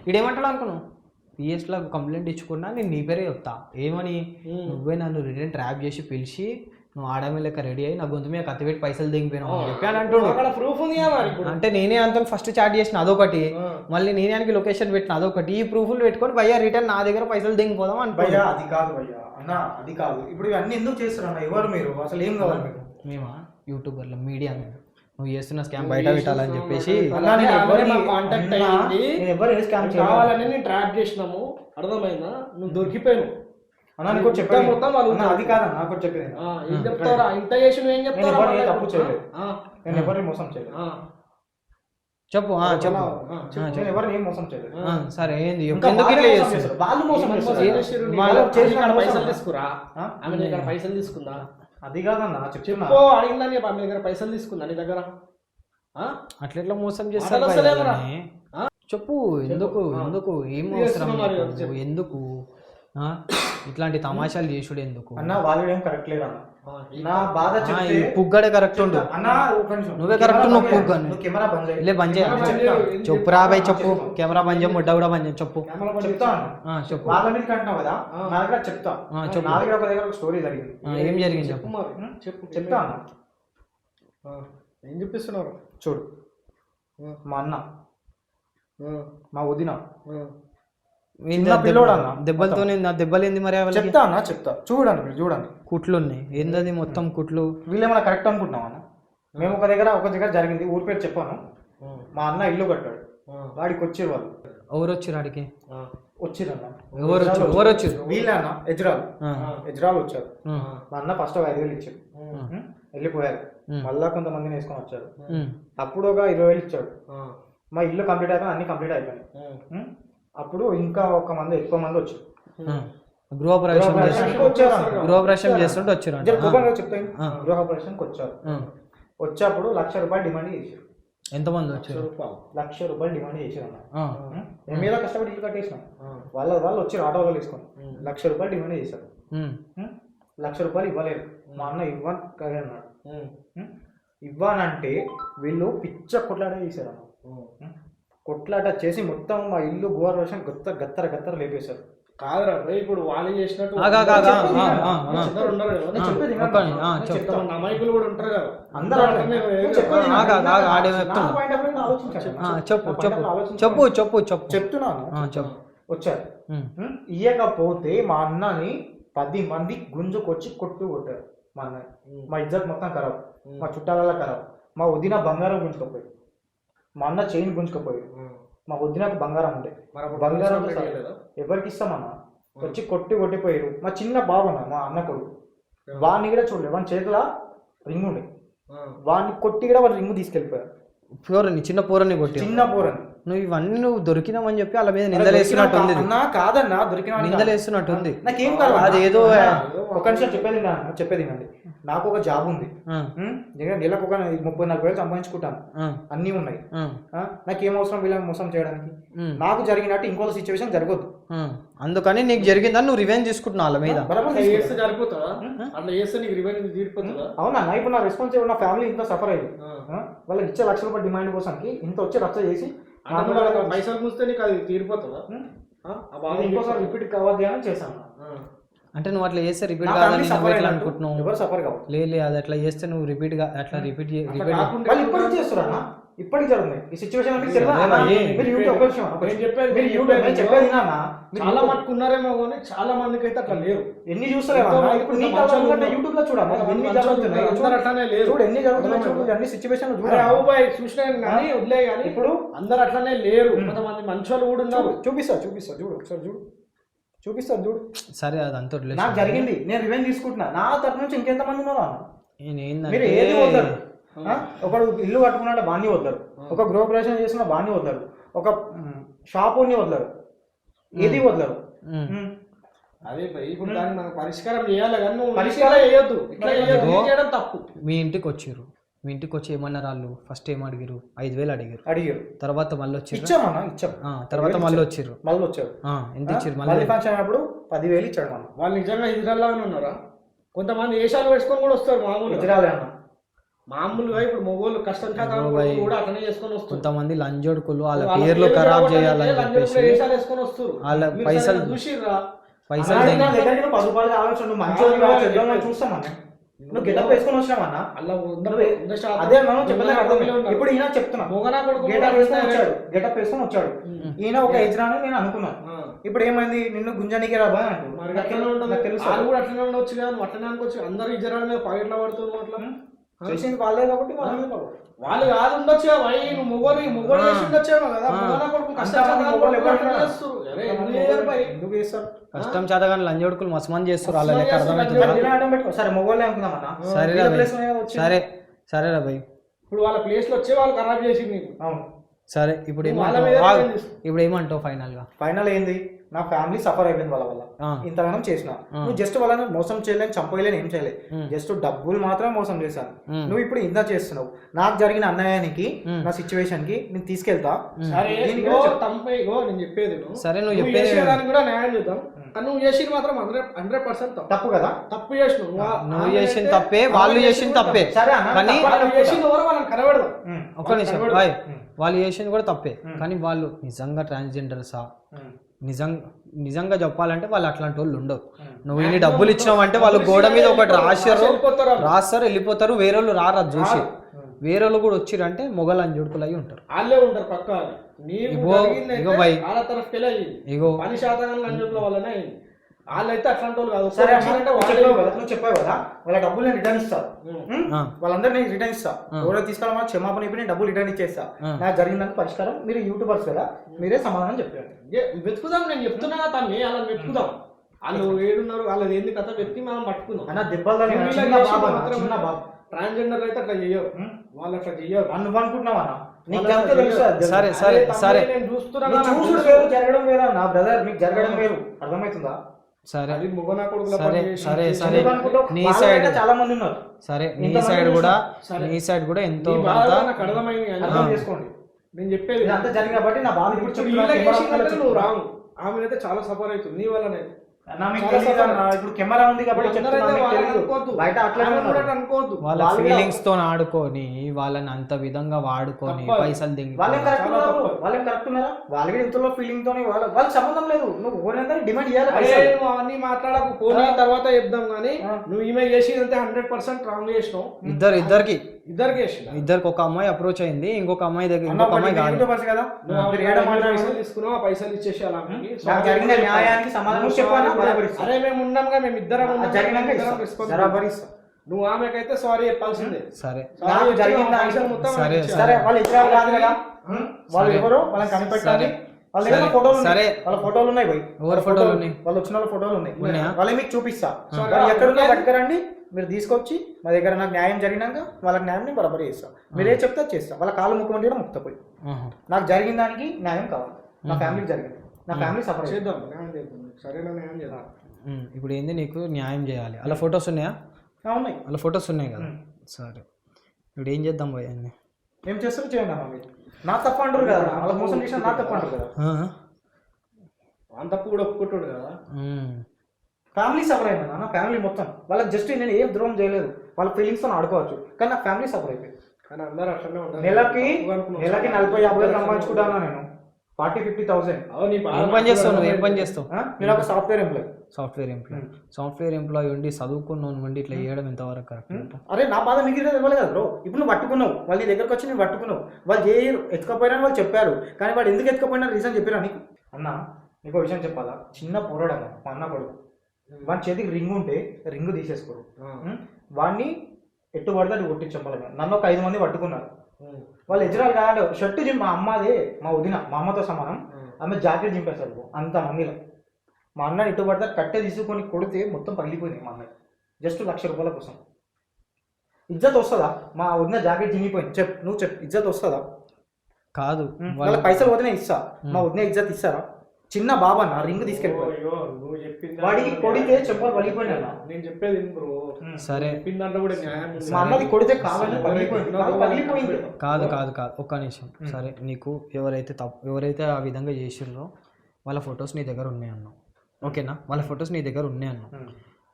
ఇడేమంటాడు అనుకున్నావు పిఎస్ లో కంప్లైంట్ ఇచ్చుకున్నా నేను నీ పేరే చెప్తా ఏమని నువ్వే నన్ను రిటర్న్ ట్రాప్ చేసి పిలిచి నువ్వు ఆడమే లెక్క రెడీ అయ్యి నా గొంతు మీద కత్తి పెట్టి పైసలు దిగిపోయినావు అని చెప్పి అని అంటుండు అంటే నేనే అంత ఫస్ట్ చాట్ చేసిన అదొకటి మళ్ళీ నేనే ఆయనకి లొకేషన్ పెట్టిన అదొకటి ఈ ప్రూఫ్లు పెట్టుకొని భయ్యా రిటర్న్ నా దగ్గర పైసలు దిగిపోదాం అని భయ్యా అది కాదు భయ్యా అన్న అది కాదు ఇప్పుడు ఇవన్నీ ఎందుకు చేస్తున్నా ఎవరు మీరు అసలు ఏం కావాలి మీకు మేమా యూట్యూబర్లో మీడియా నువ్వు చేస్తున్న స్కామ్ బయట పెట్టాలని చెప్పేసి కావాలని నేను ట్రాప్ చేసినాము అర్థమైందా నువ్వు దొరికిపోయాను మొత్తం అది కాదన్న నాకు చెప్పేది ఏం చెప్తారా ఇంత చేసి నువ్వు ఏం చెప్తావు తప్పు చేయలేదు నేను ఎవరిని మోసం చేయలేదు చెప్పు ఎవరిని ఏం మోసం చేయలేదు సరే ఏంది వాళ్ళు మోసం పైసలు తీసుకురా ఆమె దగ్గర పైసలు తీసుకుందా అది కాదన్న చెప్తున్నా అడిగిందని ఆమె దగ్గర పైసలు తీసుకుందా నీ దగ్గర అట్లా మోసం చేస్తారు చెప్పు ఎందుకు ఏం అవసరం ఎందుకు ఇట్లాంటి తమాషాలు చేసుడు ఎందుకు అన్న వాళ్ళు ఏం కరెక్ట్ లేదు అన్న నా బాధ పుగ్గడే కరెక్ట్ ఉండు నువ్వే కరెక్ట్ నువ్వు పుగ్గ కెమెరా బంద్ చేయి లే బంద్ చేయి చెప్పు రాబాయ్ చెప్పు కెమెరా బంద్ చేయ ముడ్డ కూడా బంద్ చేయ చెప్పు చెప్పు వాళ్ళ మీద కంటున్నావు కదా నా దగ్గర చెప్తా నా దగ్గర ఒక దగ్గర ఒక స్టోరీ జరిగింది ఏం జరిగింది చెప్తా అన్న ఏం చూపిస్తున్నారు చూడు మా అన్న మా వదిన దెబ్బలతో దెబ్బలేంది మరి చెప్తా అన్న చెప్తా చూడండి కుట్లు ఉన్నాయి ఏందది మొత్తం కుట్లు వీళ్ళేమన్నా కరెక్ట్ అనుకుంటున్నాం అన్న మేము ఒక దగ్గర జరిగింది ఊరి పేరు చెప్పాను మా అన్న ఇల్లు కట్టాడు వాడికి వచ్చారు వాళ్ళు ఎవరు వచ్చారు వాడికి వచ్చిరన్న ఎవరు వచ్చారు వీళ్ళే అన్న ఎజ్రాలు వచ్చారు మా అన్న ఫస్ట్ 5,000 ఇచ్చాడు వెళ్ళిపోయారు మళ్ళా కొంతమందిని వేసుకొని వచ్చారు అప్పుడు ఒక 20,000 ఇచ్చాడు మా ఇల్లు కంప్లీట్ అయిపోయి అన్ని కంప్లీట్ అయిపోయినాయి అప్పుడు ఇంకా ఎక్కువ మంది వచ్చారు గృహప్రవేశం గృహప్రవేశం చేస్తుంటే వచ్చారు చెప్తాను. గృహప్రవేశానికి వచ్చారు. వచ్చేప్పుడు ₹1,00,000 డిమాండ్ చేశారు. ఎంతమంది వచ్చారు? ₹1,00,000 డిమాండ్ చేశారు అన్న. మేము ఏదో కష్టపడి ఇల్లు కట్టేసినాం. వాళ్ళు వచ్చి ఆటోలో తీసుకొని ₹1,00,000 డిమాండ్ చేశారు. ₹1,00,000 ఇవ్వలేదు. మా అన్న ఇవ్వను కదా అన్నాడు. ఇవ్వనంటే వీళ్ళు పిచ్చ కొట్లాట చేశారు అన్న. కొట్లాట చేసి మొత్తం మా ఇల్లు గృహప్రవేశం గత్తర గత్తర లేపేశారు. కాదురా ఇప్పుడు వాళ్ళు చేసినట్టు అమాయకులు కూడా ఉంటారు కదా. చెప్తున్నాను. వచ్చారు. ఇయ్యకపోతే మా అన్నని 10 మంది గుంజుకొచ్చి కొట్టారు. మా అన్న మా ఇజ్జత్ మొత్తం ఖరాబ్, మా చుట్టాల ఖరాబ్. మా వదిన బంగారం గుంజుకపోయి, మా అన్న చైన్ గుంజుకపోయి, మా వదినకు బంగారం ఉండే బంగారం ఎవరికి ఇస్తామన్నా వచ్చి కొట్టిపోయారు. మా చిన్న బాబు అన్న, మా అన్న కొడుకు, వాడిని కూడా చూడలేదు. వాని చేతిలో రింగ్ ఉండే, వాడిని కొట్టి కూడా వాడి రింగ్ తీసుకెళ్ళిపోయారు. పూరని చిన్న పూరని కొట్టి చిన్న పూరని. నువ్వు ఇవన్నీ నువ్వు దొరికినామని చెప్పి వాళ్ళ మీద నిందలేస్తున్నట్టుంది. కాదన్నా దొరికిన నిందలేస్తున్నట్టుంది. నాకేం కాదు. అదేదో ఒక నిమిషం చెప్పేది నాకు ఒక జాబ్ ఉంది. నెలకు ఒక 30-40 వేలు సంపాదించుకుంటాను. అన్నీ ఉన్నాయి. నాకేం అవసరం వీళ్ళని మోసం చేయడానికి? నాకు జరిగినట్టు ఇంకో సిచ్యువేషన్ జరగదు. అందుకని నీకు జరిగిందని నువ్వు రివెంజ్ తీసుకుంటున్నావు వాళ్ళ మీద. అవునా? ఇప్పుడు నా రెస్పాన్సిబుల్, నా ఫ్యామిలీ ఇంత సఫర్ అయ్యింది. వాళ్ళకి ఇచ్చే ₹1,00,000 డిమాండ్ కోసానికి ఇంత వచ్చి రచ్చ చేసి పైసలు మూస్తే నీకు అది తీరిపోతుందా? ఇంకోసారి రిపీట్ కావద్దు అని చేశాను. అంటే నువ్వు అట్లా చేస్తే రిపీట్ కాదని అనుకుంటున్నావు. ఎవరు సఫర్ కావు. లేదు, అది అట్లా చేస్తే నువ్వు రిపీట్ ఇప్పటికి చేస్తున్నా. ఇప్పటికి జరుగుతుంది ఈ సిచ్యువేషన్. చాలా మట్టుకున్నారేమో కానీ చాలా మందికి అయితే అట్లా లేరు. ఎన్ని చూస్తలేవు యూట్యూబ్ లో చూడాలి. ఎన్ని జరుగుతున్నాయి సిచ్యువేషన్ చూసినా కానీ వదిలే కానీ ఇప్పుడు అందరు అట్లనే లేరు. కొంతమంది మంచి వాళ్ళు కూడా ఉన్నారు. చూపిస్తా చూడు ఒకసారి చూడు. సరే, అది అంత నాకు జరిగింది. నేను రివెంజ్ తీసుకుంటున్నా. నా తరఫు నుంచి ఇంకెంతమంది ఉన్నారు అన్న? మీరు ఏది వద్దరు. ఒకడు ఇల్లు కట్టుకున్నాడు బాణ్ణి వద్దరు, ఒక గృహప్రవేశం చేసిన బాణ్ణి వద్దరు, ఒక షాపుని వద్దరు, ఏది వద్దరు. అదే ఇప్పుడు దాన్ని మనం పరిష్కారం చేయాలి కానీ నువ్వు పరిష్కారం చేయొద్దు. ఇట్లా చేయడం తప్పు. మీ ఇంటికి వచ్చి ఏమన్నారు వాళ్ళు? ఫస్ట్ ఏం అడిగారు? 5,000 అడిగారు. తర్వాత మళ్ళీ వచ్చారు. తర్వాత మళ్ళీ వచ్చారు. ఎంత ఇచ్చారు? మళ్ళీ ఫంక్షన్ అయినప్పుడు 10,000 ఇచ్చాడు. వాళ్ళు నిజంగా ఇజ్రాయల్లాగానే ఉన్నారా? కొంతమంది వేషాలు వేసుకొని కూడా వస్తారు. మామూలుగా ఇప్పుడు మొగోళ్ళు కష్టం కూడా అతనే చేసుకొని వస్తారు. కొంతమంది లంజోడుకులు వాళ్ళ పేర్లు ఖరాబ్ చేయాలని చెప్పేసి వేషాలు వేసుకొని వస్తారు. వాళ్ళ పైసలు చూసిర్రా? నువ్వు గెటప్ వేసుకొని వచ్చినావన్నా. అదే ఇప్పుడు ఈయన చెప్తున్నా, గెటప్ వేసుకొని వచ్చాడు. ఈయన ఒక యజమాని నేను అనుకున్నాను. ఇప్పుడు ఏమైంది? నిన్ను గుంజానికి రాబా తెలుసు. అట్లనే ఉండొచ్చు కదా, అట్లనే అనుకోవచ్చు. అందరూ ఇజ్రాయల్ మీద పాకెట్లో పడుతున్నారు. అట్లా చేసింది వాళ్ళే కాబట్టి వాళ్ళు కాదు ఉండొచ్చు. మొగోడు చేసి ఉండొచ్చేమో కదా. కష్టం చేతగాని లంజోడుకులు మస్మన్ చేస్తారు. వాళ్ళ లెక్క అర్థమవుతుంది. సరే మొగోళ్ళే అనుకుందామన్నా. సరే రా భయ్. ఇప్పుడు వాళ్ళ ప్లేస్ లో వచ్చే వాళ్ళు ఖరాబ్ చేసింది నీకు. అవును సరే, ఇప్పుడు ఏమంటావు ఫైనల్ ఏంది? నా ఫ్యామిలీ సఫర్ అయిపోయింది వాళ్ళ వల్ల. ఇంతగానం చేసిన నువ్వు జస్ట్ వాళ్ళని మోసం చేయలేని, చంపలేని, ఏం చేయలేదు. జస్ట్ డబ్బులు మాత్రమే మోసం చేశాను. నువ్వు ఇప్పుడు ఇంత చేస్తున్నావు. నాకు జరిగిన అన్యాయానికి, నా సిచ్యువేషన్ కి నేను తీసుకెళ్తా. నేను చెప్పేది సరే, నువ్వు చెప్పేది కూడా న్యాయం చేద్దాం. నువ్వు చేసింది మాత్రం 100% తప్పు కదా. తప్పు చేసినావు. నువ్వు చేసిన తప్పే, వాళ్ళు చేసిన తప్పే. కానీ కనబడదాం. ఒక్క నిమిషం, వాళ్ళు చేసింది కూడా తప్పే. కానీ వాళ్ళు నిజంగా ట్రాన్స్జెండర్సా? నిజంగా చెప్పాలంటే వాళ్ళు అట్లాంటి వాళ్ళు ఉండవు. నువ్వు ఇన్ని డబ్బులు ఇచ్చినావు అంటే వాళ్ళు గోడ మీద ఒకటి రాస్తారు, వెళ్ళిపోతారు. వేరే వాళ్ళు రారు. అది చూసి వేరే వాళ్ళు కూడా వచ్చిరంటే మొగలు అని జుడుకులు అయి ఉంటారు. ఇగో వాళ్ళైతే అట్లాంటి వాళ్ళు కాదు. నువ్వు చెప్పావు కదా, వాళ్ళ డబ్బులు నేను రిటర్న్ ఇస్తా. వాళ్ళందరూ నేను రిటర్న్ ఇస్తా. ఎవరో తీసుకోవాలన్నా క్షమాపణ ఇప్పుడు నేను డబ్బులు రిటర్న్ ఇచ్చేస్తా. నాకు జరిగిందని పరిష్కారం. మీరు యూట్యూబర్స్ కదా, మీరే సమాధానం చెప్పారు. వెతుకుదాం. నేను చెప్తున్నా తను అలా వెతుకుదాం. వాళ్ళు ఏడున్నారు, వాళ్ళది ఏంది కథ వెతికి మనం పట్టుకుందాం. అన్న దెబ్బలు ట్రాన్స్జెండర్ అయితే అట్లా చెయ్యరు. వాళ్ళు అట్లా చెయ్యరు. నువ్వు అనుకుంటున్నావా? సరే జరగడం వేరా నా బ్రదర్, మీకు జరగడం వేరు. అర్థమవుతుందా? సరే అది మొగనా కొడుకుల సరే పని చేసి సరే చేసి సరే ఎందుకు అనుకుంటావు? నీ వాళ్ళ సైడ్ దగ్గర చాలా మంది ఉన్నారు. సరే నీ ఇంతమంది సైడ్ కూడా సరే. నీ సైడ్ కూడా ఎంతో నీ బాధ నాకు అర్థమైంది కానీ అర్థం చేసుకోండి. నేను చెప్పేది ఇదంతా జరిగింది కాబట్టి నా బాధ ఇప్పుడు ఇప్పుడు చెప్తున్నా. వీళ్ళకి కెమెరా చేసిందంటే ముందర నువ్వు రావు. ఆమెనైతే చాలా సఫర్ అవుతుంది నీ వల్లనే. నా మీకు చాలా తెలీదు సఫర్. అన్న. ఇప్పుడు కెమెరా ఉంది కాబట్టి అందరూ చెప్తున్నా, అయితే మీకు వాళ్ళని తెలీదు. అనుకోవద్దు. బయట అట్లనే ఆమెను కూడా ఉన్నారు. అనుకోవద్దు. వాళ్ళ వాళ్ళు ఫీలింగ్స్ తో ఆడుకొని వాళ్ళని అంత విధంగా వాడుకొని తప్పదు. పైసలు దింగి వాళ్ళేం కరెక్ట్ చాలా ఉన్నారు, తప్పు. వాళ్ళేం కరెక్ట్ ఉన్నారా? వాళ్ళకి ఇంతలో ఫీలింగ్ తోనే వాళ్ళకి సంబంధం లేదు. నువ్వు ఓనంతా డిమాండ్ చేయాలి అరే పైసలు. నువ్వు అవన్నీ మాట్లాడకు పోనీ తర్వాత చెప్దాం కానీ నువ్వు ఈమె చేసిందంటే 100% రాంగ్ చేసినావు. ఇద్దరికి ఇద్దరికి చేసిన ఇద్దరికి ఒక అమ్మాయి అప్రోచ్ అయింది, ఇంకొక అమ్మాయి దగ్గర అన్న, ఇంకొక ఒకటి అమ్మాయి మీరు కాదు. యూట్యూబర్స్ కదా, నువ్వు మీరు ఏడ మాట్లాడారు? పైసలు తీసుకున్నావు ఆ పైసలు ఇచ్చేసి అలా నాకు జరిగిన న్యాయానికి సమాధానం చెప్పాలా? బరాబర్ ఇస్తా. అరే మేము ఉన్నాంగా మేము ఇద్దరం అది ఉన్నాం, జరిగినాక మేము ఇద్దరం ఇస్తా. responsible. బరాబర్ ఇస్తా. నువ్వు ఆమెకైతే సారీ చెప్పాల్సిందే. సరే Sorry నాకు చెప్పి జరిగిన ఆ పైసలు మొత్తం సరే, ఆమెకి ఇచ్చేయాలి. సరే వాళ్ళు ఇద్దరు కాదు కదా, వాళ్ళు సరే. ఎవరో వాళ్ళని కనిపెట్టాలి. సరే. వాళ్ళ దగ్గర సరే. ఫోటోలు సరే. ఉన్నాయి. వాళ్ళ ఫోటోలు ఉన్నాయి పోయి. ఎవరి ఫోటోలు ఉన్నాయి? వాళ్ళు వచ్చిన వాళ్ళ ఫోటోలు ఉన్నాయి. ఉన్నాయా? వాళ్ళే మీకు చూపిస్తా. సరే. వాళ్ళు ఎక్కడున్నా పట్టుకురండి, మీరు తీసుకొచ్చి మా దగ్గర నాకు న్యాయం జరిగినాక వాళ్ళకి న్యాయం బరాబర్ చేస్తా. మీరే చెప్తే అది చేస్తా. వాళ్ళ కాళ్ళు ముక్కమంటే కూడా ముక్తపోయి ఆహా. నాకు జరిగిన దానికి న్యాయం కావాలి. నా ఫ్యామిలీకి జరిగింది, నా ఫ్యామిలీ సఫర్ అయ్యింది. చేద్దాం న్యాయం చేద్దాం. సరేనా న్యాయం చేద్దాం. ఇప్పుడు ఏంది నీకు న్యాయం చేయాలి. అలా ఫొటోస్ ఉన్నాయా? ఉన్నాయి. అలా ఫొటోస్ ఉన్నాయి కదా. సరే ఇప్పుడు ఏం చేద్దాం పోయి అన్ని ఏం చేస్తారో చేయండి అన్న. మీరు నా తప్ప అంటారు కదా, వాళ్ళ మోసం చేసిన నా తప్ప అంటారు కదా. అంత కూడా ఒప్పుకుంటాడు కదా. ఫ్యామిలీ సఫర్ అయింది నా ఫ్యామిలీ మొత్తం. వాళ్ళకి జస్ట్ నేను ఏం ద్రోహం చేయలేదు, వాళ్ళ ఫీలింగ్స్తో ఆడుకోవచ్చు, కానీ నా ఫ్యామిలీ సఫర్ అయిపోయింది. కానీ అందరూ అట్లనే ఉంటారు. నెలకి తప్పుగా అనుకున్నావు. 40,000-50,000 సంపాదించుకుంటాను నేను. 40,000-50,000. అవును, నీ బాధ ఏం పని చేస్తావు నువ్వు? ఏం పని చేస్తావు? నేను ఒక సాఫ్ట్వేర్ ఎంప్లాయ్. సాఫ్ట్వేర్ ఎంప్లాయ్ ఉండి చదువుకున్నావు ఉండి ఇట్లా చేయడం ఎంతవరకు కరెక్ట్? అరే నా బాధ మీకు ఇవ్వాలి కదా బ్రో. ఇప్పుడు నువ్వు పట్టుకున్నావు, వాళ్ళు నీ దగ్గరకు వచ్చి నేను పట్టుకున్నావు, వాళ్ళు చేయరు, ఎత్తుకపోయినా వాళ్ళు చెప్పారు, కానీ వాడు ఎందుకు ఎత్తుకపోయినా రీజన్ చెప్పారా నీకు? అన్న నీకు ఒక విషయం చెప్పాలా, చిన్న పోరాడు అన్న, మా అన్న కొడుకు, వాడి చేతికి రింగ్ ఉంటే రింగ్ తీసేసుకోరు, వాడిని ఎట్టు పడితే అది కొట్టి చెప్పాలి. నన్ను ఒక 5 మంది పట్టుకున్నారు. వాళ్ళు ఎజరాలు కాదు, షర్టు మా అమ్మదే, మా వదిన, మా అమ్మతో సమానం, ఆమె జాకెట్ చింపేశారు అంత మందిలో. మా అన్న ఇటు పడితే కట్టె తీసుకొని కొడితే మొత్తం పగిలిపోయింది మా అన్నకి, జస్ట్ ₹1,00,000 కోసం. ఇజ్జత్ వస్తుందా? మా వదిన జాకెట్ చినిగిపోయింది, నువ్వు ఇజ్జత్ వస్తుందా? కాదు. వాళ్ళ పైసలు వదిన ఇస్తా, మా వదిన ఇజ్జత్ ఇస్తారా? చిన్న బాబా నా రింగ్ తీసుకెళ్ళిపోయాడు, నువ్వు చెప్పింది వాడికి కొడితే చెంపలు పగిలిపోయినా. నేను చెప్పేది విను బ్రో. సరే చెప్పిన దాంట్లో కూడా న్యాయం ఉంది. మా అన్నది కొడితే కావాలని పగిలిపోయింది, పగిలిపోయింది. కాదు కాదు కాదు ఒక్క నిమిషం. సరే నీకు ఎవరైతే ఆ విధంగా చేసిర్రో వాళ్ళ ఫొటోస్ నీ దగ్గర ఉన్నాయన్నావు, ఓకేనా? వాళ్ళ ఫొటోస్ నీ దగ్గర ఉన్నాయన్నావు.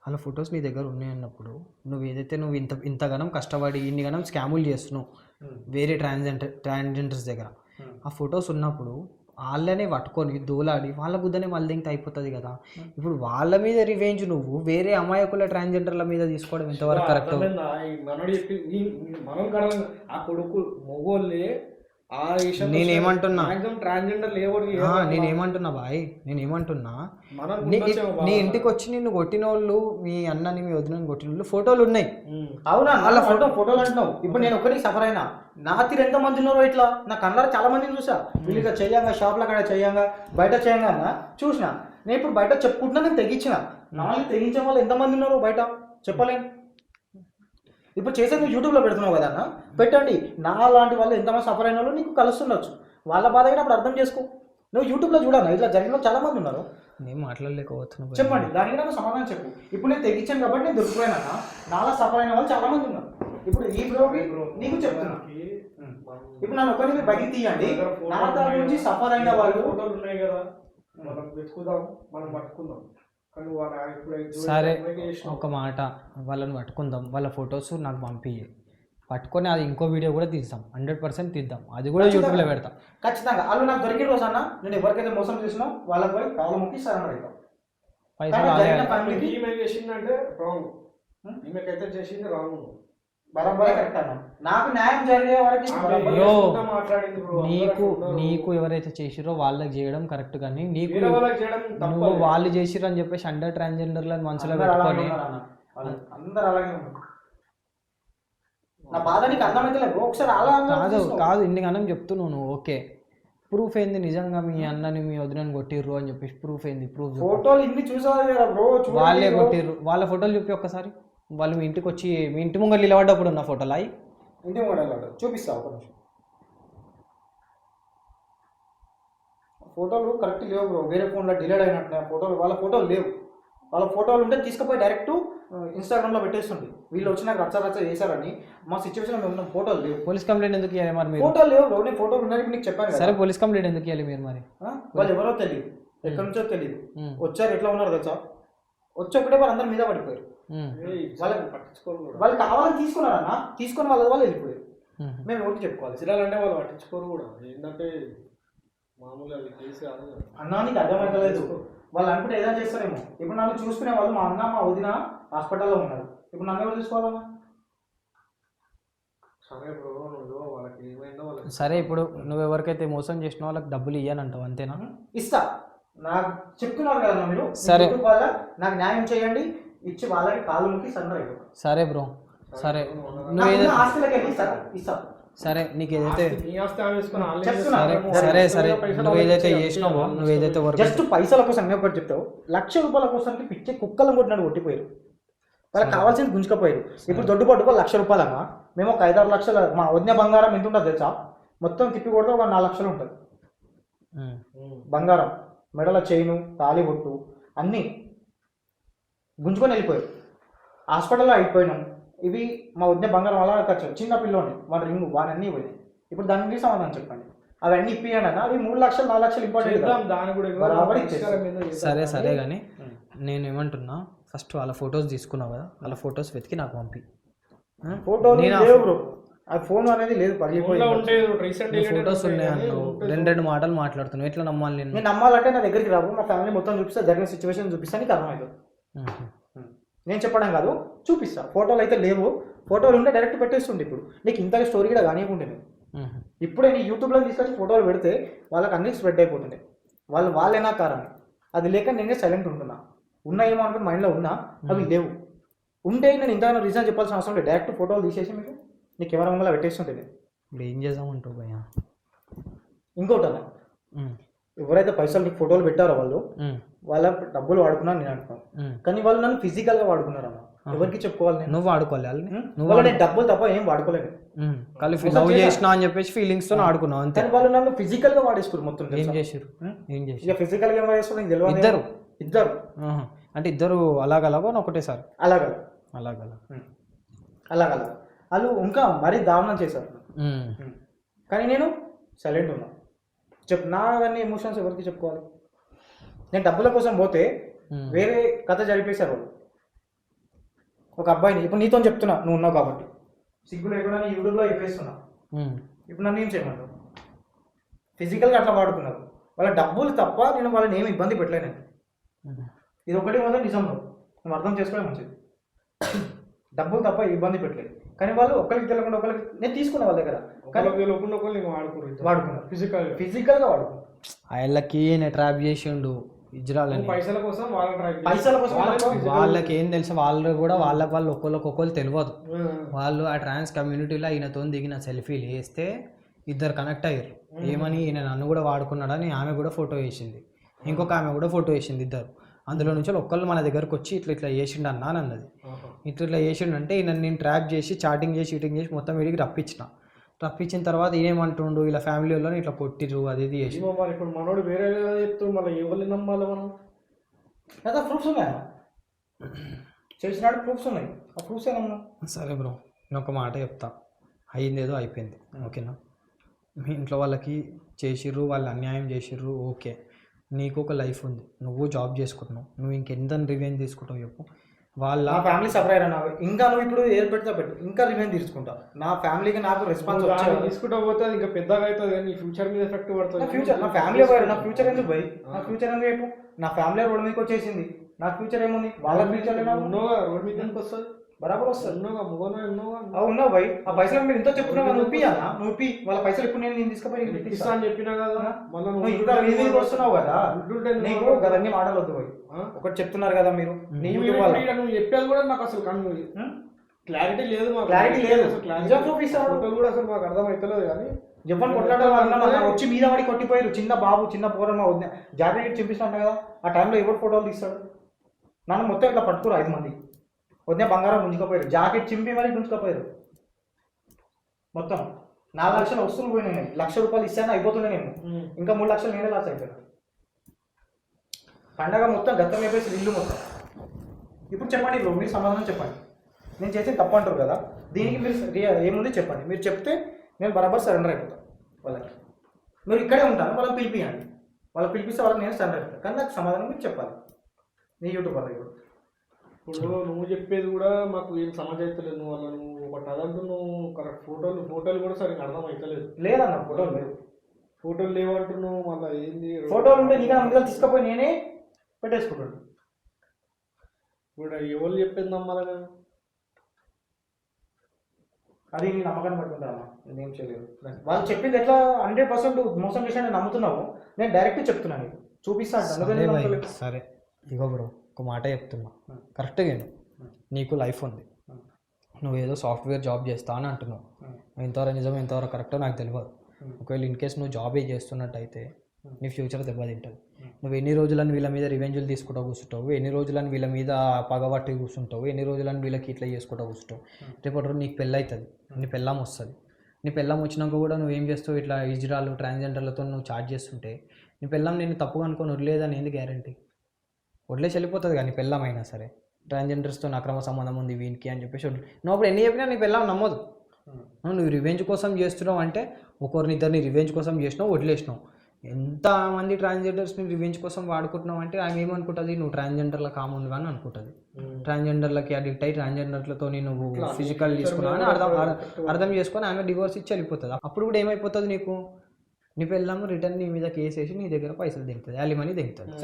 వాళ్ళ ఫొటోస్ నీ దగ్గర ఉన్నాయన్నప్పుడు నువ్వు ఇంతగానం కష్టపడి ఇన్నిగానం స్కాములు చేస్తున్నావు వేరే ట్రాన్స్జెండర్స్ దగ్గర, ఆ ఫొటోస్ ఉన్నప్పుడు వాళ్ళనే పట్టుకొని దోలాడి వాళ్ళ బుద్ధనే మళ్ళీ ఇంకా అయిపోతుంది కదా. ఇప్పుడు వాళ్ళ మీద రివెంజ్ నువ్వు వేరే అమాయకుల ట్రాన్స్జెండర్ల మీద తీసుకోవడం ఎంతవరకు కరెక్ట్? అర్థమైందా? ఈ మనోడు చెప్పి మనం కడ ఆ కొడుకు మొగోళ్ళే ఆ విషయం నేనేమంటున్నా ట్రాన్స్జెండర్ నేనేమంటున్నా బాయ్, నేనేమంటున్నా మనం నీ ఇంటికి వచ్చి నిన్ను కొట్టిన వాళ్ళు, మీ అన్నని మీ వదినని కొట్టిన వాళ్ళు ఫోటోలు ఉన్నాయి. అవునా? వాళ్ళ ఫోటోలు అంటున్నావు. ఇప్పుడు నేను ఒక్కరికి సఫర్ అయినా, నా తీరు ఎంత మంది ఉన్నారో ఇట్లా, నా కళ్ళ చాలా మందిని చూసా. వీళ్ళుగా చేయంగా, షాప్ల కాడ చేయంగా, బయట చేయంగా అన్న చూసిన. నేను ఇప్పుడు బయట చెప్పుకుంటున్నా, నేను తెగించిన. నాలుగు తెగించే వాళ్ళు ఎంతమంది ఉన్నారు బయట చెప్పలేను. ఇప్పుడు చేసే నువ్వు యూట్యూబ్లో పెడుతున్నావు కదా అన్న, పెట్టండి. నా లాంటి వాళ్ళు ఎంతమంది సఫర్ అయిన వాళ్ళు నీకు కలుస్తుండొచ్చు, వాళ్ళ బాధ కూడా అప్పుడు అర్థం చేసుకో. నువ్వు యూట్యూబ్లో చూడన్నా, ఇట్లా జరిగిన చాలా మంది ఉన్నారు. నేను మాట్లాడలేకపోతున్నా, చెప్పండి, దానికి నాకు సమాధానం చెప్పు. ఇప్పుడు నేను తెగించాను కాబట్టి నేను దొరికిపోయినా, నాలా సఫర్ అయిన వాళ్ళు చాలా మంది ఉన్నారు. ఇప్పుడు ఈ బ్రో నీకు చెప్తున్నా, ఇప్పుడు నన్ను ఒకరిని బయటికి తీయండి, నా తరఫు నుంచి సఫర్ అయిన వాళ్ళు ఫోటోలు ఉన్నాయి కదా, మనం వెతుకుదాం, మనం పట్టుకుందాం. సరే ఒక మాట, వాళ్ళని పట్టుకుందాం, వాళ్ళ ఫొటోస్ నాకు పట్టుకొని అది ఇంకో వీడియో కూడా తీస్తాం, 100% తీద్దాం, అది కూడా యూట్యూబ్లో పెడతాం ఖచ్చితంగా. వాళ్ళు నాకు దొరికిన రోజు అన్న, నేను ఎవరికైతే మోసం చేసినా వాళ్ళకి పోయి కాళ్ళు ముక్కి సరెండర్ అవుతాం. పైసలు ఈమె చేసిందంటే రాంగ్, ఈమెకైతే చేసింది రాంగ్. బరాబర్ కరెక్ట్ అన్న. నాకు న్యాయం జరిగే వరకు బ్రో, మాట్లాడింది బ్రో. నీకు ఎవరైతే చేసిరో వాళ్ళకి చేయడం కరెక్ట్, కానీ నీకు చేయడం నువ్వు వాళ్ళు చేసిరు అని చెప్పేసి అండర్ ట్రాన్స్జెండర్లను మనసులో పెట్టుకొని అందరు అలాగే ఉన్నారు. నా బాధ నీకు అర్థమైతే ఒకసారి అలా కాదు ఇన్నిగానం చెప్తున్నావు నువ్వు, ఓకే. ప్రూఫ్ ఏంది నిజంగా మీ అన్నని మీ వదినని కొట్టిర్రు అని చెప్పేసి ప్రూఫ్ ఏంది? ప్రూఫ్ ఫోటోలు ఇన్ని చూసావు కదా బ్రో, వాళ్ళే కొట్టిర్రు, వాళ్ళ ఫోటోలు చూపి ఒక్కసారి. వాళ్ళు మీ ఇంటికి వచ్చి మీ ఇంటి ముంగలు నిలబడ్డప్పుడు ఉన్న ఫోటోలు అవి ఇంటి ముంగడు చూపిస్తా ఒక నిమిషం. ఫోటోలు కరెక్ట్ లేవు బ్రో, వేరే ఫోన్లో డిలీట్ అయినట్టు ఫోటోలు, వాళ్ళ ఫోటోలు లేవు. వాళ్ళ ఫోటోలు ఉంటే తీసుకుపోయి డైరెక్ట్ ఇన్స్టాగ్రామ్లో పెట్టేస్తుంది. వీళ్ళు వచ్చి నాకు రచ్చ చేశారని మా సిచ్యువేషన్ మేము ఉన్నాం. ఫోటోలు లేవు. పోలీస్ కంప్లైంట్ ఎందుకు ఇవ్వాలి మరి మీరు? ఫోటోలు లేవు బ్రో, నేను ఫోటోలు ఉన్నాయి నీకు చెప్పాను కదా. సరే పోలీస్ కంప్లైంట్ ఎందుకు ఇవ్వాలి మీరు మరి? వాళ్ళు ఎవరో తెలియదు, ఎక్కడి నుంచో తెలియదు, వచ్చారు ఎట్లా ఉన్నారు తెలుసా, వచ్చి ఒకటే వాళ్ళు అందరి మీద పడిపోయారు. వాళ్ళకి పట్టించుకోరు కూడా. వాళ్ళు కావాలని తీసుకున్నారన్న, తీసుకొని వాళ్ళు వెళ్ళిపోయారు. మేము ఎవరికి చెప్పుకోవాలి? సిరాలంటే వాళ్ళు పట్టించుకోరు కూడా. ఏంటంటే మామూలుగా అది కేసు కాదు కదా. అన్నా నీకు అర్థమవుతలేదు. వాళ్ళు అనుకుంటే ఏదైనా చేస్తారేమో. ఇప్పుడు నన్ను చూసుకునే వాళ్ళు మా అన్న మా వదిన హాస్పిటల్లో ఉన్నారు. ఇప్పుడు నన్ను ఎవరు చూసుకోవాలన్నా? సరే బ్రో, నువ్వు వాళ్ళకి ఏమైందో వాళ్ళకి. సరే ఇప్పుడు నువ్వు ఎవరికైతే మోసం చేసిన వాళ్ళకి డబ్బులు ఇయ్యనంటావు అంతేనా? ఇస్తా. నాకు చెప్తున్నారు కదా మీరు, సరే వాళ్ళ నాకు న్యాయం చేయండి, ఇచ్చి వాళ్ళకి కాళ్ళు ముక్కి సన్నర. సరే బ్రో, సరే హాస్పిటల్కి వెళ్ళి ఇస్తా. సరే నీకు ఏదైతే సరే సరే నువ్వు ఏదైతే చేసినావో, నువ్వు ఏదైతే వర్క్ జస్ట్ పైసల కోసం నేను ఒకటి చెప్తావు, ₹1,00,000 కోసానికి పిచ్చే కుక్కలను కొట్టినాడు, కొట్టిపోయారు. వాళ్ళకి కావాల్సింది గుంజుకపోయారు. ఇప్పుడు దొడ్డు పట్టుకో ₹1,00,000 అన్నా, మేము ఒక 5-6 లక్షలు. మా వదిన బంగారం ఎంత ఉంటుంది తెలుసా? మొత్తం తిప్పి కొడితే ఒక 4 లక్షలు ఉంటుంది బంగారం. మెడల చైను, తాళి బొట్టు అన్నీ గుంజుకొని వెళ్ళిపోయారు. హాస్పిటల్లో అయిపోయినాం. ఇవి మా వదిన బంగారం అలా ఖర్చు, చిన్న పిల్లోని వాడి రింగు వానన్నీ పోయినాయి. ఇప్పుడు దాని గురించి సమాధానం చెప్పండి. అవన్నీ ఇప్పియండి అన్న. అవి 3 లక్షలు 4 లక్షలు ఇంపార్టెంట్. సరే సరే కానీ నేను ఏమంటున్నా, ఫస్ట్ వాళ్ళ ఫొటోస్ తీసుకున్నావు కదా, వాళ్ళ ఫొటోస్ వెతికి నాకు పంపి. ఫోటోలు లేవు బ్రో, ఆ ఫోన్ అనేది లేదు, ఫొటోస్ ఉన్నాయన్ను 2 మాటలు మాట్లాడుతున్నావు, ఎట్లా నమ్మాలి నేను? నేను నమ్మాలంటే నా దగ్గరికి రావు, మా ఫ్యామిలీ మొత్తం చూపిస్తా, జరిగిన సిచ్యువేషన్ చూపిస్తా, నీకు అర్థమవుతుంది. నేను చెప్పడం కాదు, చూపిస్తా. ఫోటోలు అయితే లేవు, ఫోటోలు ఉంటే డైరెక్ట్ పెట్టేస్తుండే. ఇప్పుడు నీకు ఇంతగా స్టోరీ కూడా కానివ్వకుండే. ఇప్పుడే నీ యూట్యూబ్లో తీసుకొచ్చి ఫోటోలు పెడితే వాళ్ళకి అన్ని స్ప్రెడ్ అయిపోతుండే. వాళ్ళేనా కారణం. అది లేక నేనే సైలెంట్ ఉంటున్నా. ఉన్నాయేమో అనుకుని మైండ్లో ఉన్నా, అవి లేవు. ఉంటే నేను ఇంతగా రీజన్ చెప్పాల్సిన అవసరం లేదు. డైరెక్ట్ ఫోటోలు తీసేసి మీకు నీ కెమెరా ముంగల పెట్టేస్తుంటే ఇప్పుడు ఏం చేద్దామంటావు భయ్యా? ఇంకోటి అన్న, ఎవరైతే పైసలు నీకు ఫోటోలు పెట్టారో వాళ్ళ డబ్బులు వాడుకున్నాను నేను అంటున్నాను, కానీ వాళ్ళు నన్ను ఫిజికల్ గా వాడుకున్నారు అన్న. ఎవరికి చెప్పుకోవాలి నేను? నువ్వు వాడుకోవాలి, నేను డబ్బులు తప్ప ఏం వాడుకోలేదు. లవ్ చేసినా అని చెప్పేసి ఫీలింగ్స్ తో ఆడుకున్నావు అంతే. వాళ్ళు నన్ను ఫిజికల్ గా వాడేసుకున్నారు మొత్తం. ఏం చేసారు? ఇక ఫిజికల్ గా వాడేసుకుని నీకు తెలియదు. ఇద్దరు అంటే ఇద్దరు అలాగలాగో ఒకటేసారి? అలాగలా వాళ్ళు ఇంకా మరీ దారుణం చేశారు. కానీ నేను సైలెంట్ ఉన్నా. నా అవన్నీ ఎమోషన్స్ ఎవరికి చెప్పుకోవాలి? నేను డబ్బుల కోసం పోతే వేరే కథ జరిపేశారు వాళ్ళు. ఒక అబ్బాయిని ఇప్పుడు నీతో చెప్తున్నా, నువ్వు ఉన్నావు కాబట్టి సిగ్గు లేకుండా నీ యూట్యూబ్లో చెప్పేస్తున్నా. ఇప్పుడు నన్ను ఏం చేయమంటావు? ఫిజికల్గా అట్లా వాడుకున్నారు. వాళ్ళ డబ్బులు తప్ప నేను వాళ్ళని ఏమి ఇబ్బంది పెట్టలేను. ఇది ఒకటి మొదలు నిజంలో నువ్వు అర్థం చేసుకోవడం మంచిది. డబ్బులు తప్ప ఇబ్బంది పెట్టలేదు, కానీ వాళ్ళు ఒకరికి తెలియకుండా ఒకరికి నేను తీసుకున్నా వాళ్ళ దగ్గర. వాడుకున్నారు ఫిజికల్గా వాడుకున్నారు. వాళ్ళకి ట్రాప్ చేసిండు ఇజ్రాయల్ పైసల కోసం వాళ్ళకి ఏం తెలుసు? వాళ్ళు కూడా వాళ్ళు ఒకళ్ళు తెలియదు. వాళ్ళు ఆ ట్రాన్స్ కమ్యూనిటీలో ఈయనతో దిగిన సెల్ఫీలు వేస్తే ఇద్దరు కనెక్ట్ అయ్యారు. ఏమని, ఈయన నన్ను కూడా వాడుకున్నాడని ఆమె కూడా ఫోటో వేసింది, ఇంకొక ఆమె కూడా ఫోటో వేసింది. ఇద్దరు అందులో నుంచి ఒక్కళ్ళు మన దగ్గరకు వచ్చి ఇట్లా చేసిండు అన్నా అని అన్నది. ఇట్లా చేసిండు అంటే ఈయన నేను ట్రాప్ చేసి చాటింగ్ చేసి షీటింగ్ చేసి మొత్తం వీడికి రప్పించిన తర్వాత ఏమంటుండు, ఇలా ఫ్యామిలీ వాళ్ళని ఇట్లా కొట్టిరు అది ఇది చేసి. ఇప్పుడు మనోడు వేరే చెప్తాడు, మళ్ళీ ఎవరిని నమ్మాలి మనం? కదా ప్రూఫ్స్ ఉన్నాయా? చేసినాడు ప్రూఫ్స్ ఉన్నాయి, ఆ ప్రూఫ్స్ ఏమన్నా? సరే బ్రో, నేను ఒక మాట చెప్తా, అయిందేదో అయిపోయింది, ఓకేనా? మీ ఇంట్లో వాళ్ళకి చేసిర్రు, వాళ్ళు అన్యాయం చేసిర్రు, ఓకే. నీకు ఒక లైఫ్ ఉంది, నువ్వు జాబ్ చేసుకుంటున్నావు, నువ్వు ఇంకెంత రివెంజ్ తీసుకుంటావు చెప్పు? వాళ్ళ ఫ్యామిలీ సఫర్ అయ్యారు. ఇంకా నువ్వు ఇప్పుడు ఏది పెడతా పెట్టు, ఇంకా రివెంజ్ తీసుకుంటా. నా ఫ్యామిలీకి నాకు రెస్పాన్స్ తీసుకుంటా పోతే ఇంకా పెద్దగా అవుతుంది, కానీ ఫ్యూచర్ మీద ఎఫెక్ట్ పడుతుంది. ఫ్యూచర్ నా ఫ్యామిలీ పోయారు, నా ఫ్యూచర్ ఎందుకు పోయి? నా ఫ్యూచర్ ఎందుకు చెప్పు? నా ఫ్యామిలీ రోడ్ మీదకి వచ్చేసింది, నా ఫ్యూచర్ ఏముంది? వాళ్ళ ఫ్యూచర్ రోడ్ మీద ఎందుకు వస్తుంది? బరాబర్ వస్తుంది. ఉన్నావు భయ్, ఆ పైసలు మీరు ఇంత చెప్తున్నావు, నువ్వు అన్నా, నువ్వు వాళ్ళ పైసలు ఇప్పుడు నేను తీసుకుపోయి ఇస్తా అని చెప్పినా కదా. నువ్వు వస్తున్నావు కదా, నీకు కదన్నీ మాటలొద్దు భయ్. ఒకటి చెప్తున్నారు కదా మీరు, నువ్వు చెప్పేది కూడా నాకు అసలు క్లారిటీ లేదు. కూడా అసలు మాకు అర్థం అవుతలేదు. కానీ చెప్పని కొట్లాడాలి వచ్చి మీద పడి కొట్టిపోయారు. చిన్న బాబు చిన్న పూరమ్మ వద్ద జాకెట్ చూపిస్తాను కదా, ఆ టైంలో ఎవరు ఫోటోలు తీస్తాడు? నన్ను మొత్తం ఇట్లా పట్టుకోరు 5 మంది. వద్దే బంగారం గుంజుకపోయారు, జాకెట్ చింపి మరీ గుంజుకపోయారు. మొత్తం 4 లక్షల వస్తువులు పోయినాయి. ₹1,00,000 ఇస్తాను అయిపోతుండే నేను, ఇంకా 3 లక్షలు నేనే లాస్ అయిపోయాను. పండగ మొత్తం గతం అయిపోయి ఇల్లు మొత్తం ఇప్పుడు చెప్పండి బ్రో, మీరు సమాధానం చెప్పండి. నేను చేసేది తప్పు అంటారు కదా, దీనికి మీరు ఏముంది చెప్పండి. మీరు చెప్తే నేను బరాబర్ సరెండర్ అయిపోతాను వాళ్ళకి. మీరు ఇక్కడే ఉంటాను, వాళ్ళని పిలిపియండి. వాళ్ళు పిలిపిస్తే వాళ్ళకి నేను సరెండర్ అయిపోతాను. కానీ నాకు సమాధానం మీరు చెప్పాలి. నీ యూట్యూబ్ వాళ్ళకి ఇప్పుడు నువ్వు చెప్పేది కూడా మాకు ఏం సమాజం నువ్వు వాళ్ళ నువ్వు ఒకటి అదంటూ నువ్వు కరెక్ట్ ఫోటోలు కూడా సరిగ్గా అర్థం అవుతలేదు. లేదన్న ఫోటోలు లేవు. ఫోటోలు లేవంటున్నావు మళ్ళీ ఏంది? ఫోటోలు ఉంటే నీకు ముందుగా తీసుకుపోయి నేనే పెట్టేసుకుంటాను. ఇప్పుడు ఎవరు చెప్పింది నమ్మాలగా? అది నీ నమ్మకాన్ని పట్టుకుంటాను. నేనేం చేయలేదు. వాళ్ళు చెప్పింది ఎట్లా 100% మోసం చేసి నమ్ముతున్నావు. నేను డైరెక్ట్ చెప్తున్నాను, నీకు చూపిస్తాను. సరే ఇగో బ్రో, ఒక మాట చెప్తున్నా, కరెక్ట్గా నీకు లైఫ్ ఉంది. నువ్వు ఏదో సాఫ్ట్వేర్ జాబ్ చేస్తా అని అంటున్నావు. ఎంతవరకు నిజం ఎంతవరకు కరెక్టో నాకు తెలియదు. ఒకవేళ ఇన్ కేస్ నువ్వు జాబే చేస్తున్నట్టయితే నీ ఫ్యూచర్ దెబ్బతింటుంది. నువ్వు ఎన్ని రోజులని వీళ్ళ మీద రివెంజులు తీసుకుంటూ కూర్చుంటావు, ఎన్ని రోజులని వీళ్ళ మీద పగబట్టి కూర్చుంటావు, ఎన్ని రోజులని వీళ్ళకి ఇట్లా చేసుకుంటూ కూర్చుంటావు. రేపటి రోజు నీకు పెళ్ళి అవుతుంది, నీ పెళ్ళాం వస్తుంది. నీ పెళ్ళాం వచ్చినాక కూడా నువ్వేం చేస్తావు? ఇట్లా ఇజ్రాలు ట్రాన్స్జెండర్లతో నువ్వు చాట్ చేస్తుంటే నీ పెళ్ళాం నేను తప్పుగా అనుకొని వదిలేదని ఏంది గ్యారంటీ? వదిలేసి వెళ్ళిపోతుంది కానీ పెళ్ళాం అయినా సరే, ట్రాన్స్జెండర్స్తో అక్రమ సంబంధం ఉంది వీనికి అని చెప్పేసి నువ్వు అప్పుడు ఎన్ని చెప్పినా నీ పెళ్ళాం నమ్మదు. నువ్వు రివెంజ్ కోసం చేస్తున్నావు అంటే ఒకరినిద్దరిని రివెంజ్ కోసం చేసినావు, వదిలేసినావు. ఎంతమంది ట్రాన్స్జెండర్స్ని రివెంజ్ కోసం వాడుకుంటున్నావు అంటే ఆమె ఏమనుకుంటుంది? నువ్వు ట్రాన్స్జెండర్ల కామన్ అని అనుకుంటుంది. ట్రాన్స్జెండర్లకి అడిక్ట్ అయ్యి ట్రాన్స్జెండర్లతో నువ్వు ఫిజికల్ తీసుకున్నావు అని అర్థం చేసుకొని ఆమె డివోర్స్ ఇచ్చి వెళ్ళిపోతుంది. అప్పుడు కూడా ఏమైపోతుంది? నీకు నీ పెళ్ళాము రిటర్న్ నీ మీద కేసు వేసి నీ దగ్గర పైసలు దిగుతుంది, అలిమనీ దిగుతుంది.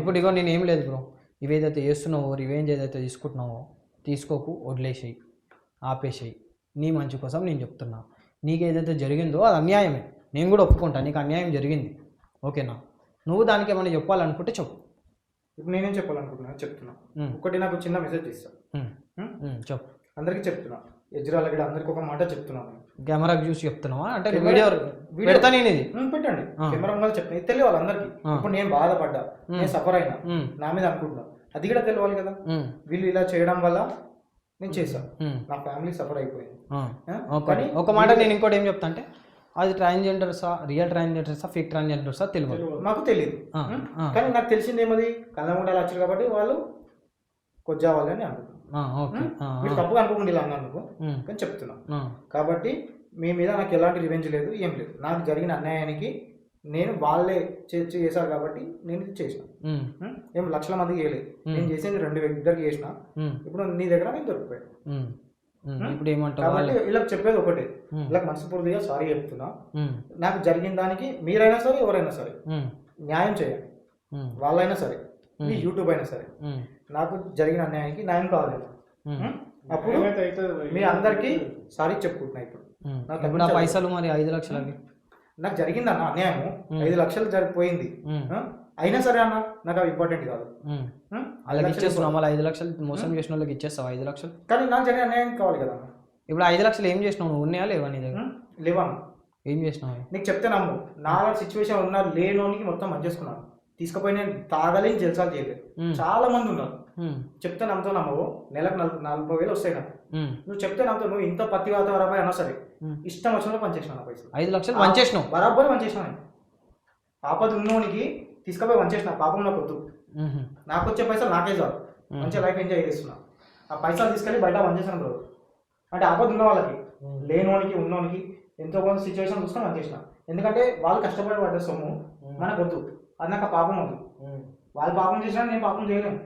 ఇప్పుడు ఇగో నేను ఏం లేదు బ్రో, ఇవేదైతే చేస్తున్నావో రివెంజ్ ఏదైతే తీసుకుంటున్నావో తీసుకోకు, వదిలేసేయి, ఆపేసేయి. నీ మంచి కోసం నేను చెప్తున్నా. నీకు ఏదైతే జరిగిందో అది అన్యాయమే, నేను కూడా ఒప్పుకుంటాను. నీకు అన్యాయం జరిగింది, ఓకేనా? నువ్వు దానికి ఏమైనా చెప్పాలనుకుంటే చెప్పు. ఇప్పుడు నేనేం చెప్పాలనుకుంటున్నా చెప్తున్నా. ఒకటి నాకు చిన్న మెసేజ్ ఇస్తాను, చెప్పు. అందరికీ చెప్తున్నా, ఎజ్రాల కూడా అందరికి ఒక మాట చెప్తున్నాను. కెమెరాకి చూసి చెప్తున్నావా? అంటే వీడియో పెడతా నేను ఇది పెట్టండి, కెమెరా ముందు చెప్తాను. ఇది తెలియాలి అందరికి. ఇప్పుడు నేను బాధపడ్డా, నేను సఫర్ అయినా, నా మీద అనుకుంటున్నా, అది కూడా తెలియాలి కదా. వీళ్ళు ఇలా చేయడం వల్ల నేను చేశాను, నా ఫ్యామిలీ సఫర్ అయిపోయింది. కానీ ఒక మాట నేను ఇంకోటి ఏం చెప్తా అంటే, అది ట్రాన్స్జెండర్సా, రియల్ ట్రాన్స్జెండర్సా, ఫేక్ ట్రాన్స్జెండర్సా తెలియదు, మాకు తెలియదు. కానీ నాకు తెలిసింది ఏమది, కళ్ళముండాలు వచ్చారు కాబట్టి వాళ్ళు కొజ్జావాలని అనుకుంటున్నాను. మీరు తప్పుగా అనుకోకుండా ఇలా అన్నాను కానీ చెప్తున్నా. కాబట్టి మీ మీద నాకు ఎలాంటి రివెంజ్ లేదు, ఏం లేదు. నాకు జరిగిన అన్యాయానికి నేను వాళ్ళే చేశారు కాబట్టి నేను ఇది చేసిన. ఏం లక్షల మందికి చేయలేదు, నేను చేసింది 2 చేసిన. ఇప్పుడు నీ దగ్గర నేను దొరికిపోయాను. ఇప్పుడు ఏమంటావు? కాబట్టి ఇలా చెప్పేది ఒకటే, ఇలా మనస్ఫూర్తిగా సారీ చెప్తున్నా. నాకు జరిగిన దానికి మీరైనా సరే ఎవరైనా సరే న్యాయం చేయండి. వాళ్ళైనా సరే, మీ యూట్యూబ్ అయినా సరే, నాకు జరిగిన అన్యాయానికి న్యాయం కావాలి. అప్పుడు మీ అందరికి సారీ చెప్పుకుంటున్నా. ఇప్పుడు పైసలు మరి 5 లక్షలు అవి నాకు జరిగింది అన్న అన్యాయము, 5 లక్షలు జరిగిపోయింది. అయినా సరే అన్న నాకు అవి ఇంపార్టెంట్ కాదు. అలాగే ఇచ్చేస్తున్నావు, మళ్ళీ 5 లక్షలు మోసం చేసిన వాళ్ళకి ఇచ్చేస్తావు 5 లక్షలు. కానీ నాకు జరిగిన అన్యాయం కావాలి కదా. ఇప్పుడు 5 లక్షలు ఏం చేసినావు? నువ్వు ఉన్నాయా లేవా నీ దగ్గర? లేవా? ఏం చేసినావు? నీకు చెప్తే నమ్ము. నా సిచ్యువేషన్ ఉన్నా లేనోనికి మొత్తం మంచి చేసుకున్నాను. తీసుకుపోయి నేను తాగలేని జల్సాలు చేయలేదు. చాలా మంది ఉన్నారు. చెప్తే నమ్మతో నమ్మవు. నెలకు 40,000 వస్తాయి నాకు. నువ్వు చెప్తే నమ్మతో. నువ్వు ఇంత పత్తి వాతావరణం అయినా సరే ఇష్టం వచ్చినప్పుడు పనిచేసినా పైసలు 5 లక్షలు పనిచేసినావు, బరాబర్ పనిచేసినా. ఆపద ఉన్నోనికి తీసుకుపోయి పనిచేసిన. పాపం నాకు వద్దు, నాకు వచ్చే పైసలు నాకే చాలు. మంచిగా లైఫ్ ఎంజాయ్ చేస్తున్నా. ఆ పైసలు తీసుకెళ్ళి బయట పనిచేసాను బ్రో. అంటే ఆపద ఉన్న వాళ్ళకి, లేనోనికి ఉన్నోనికి ఎంతో కొంత సిచ్యువేషన్ చూసుకొని పనిచేసిన. ఎందుకంటే వాళ్ళు కష్టపడి పడ్డ సొమ్ము మనకు వద్దు, అది నాకు ఆ పాపం వద్దు. వాళ్ళు పాపం చేసినా నేను పాపం చేయలేను.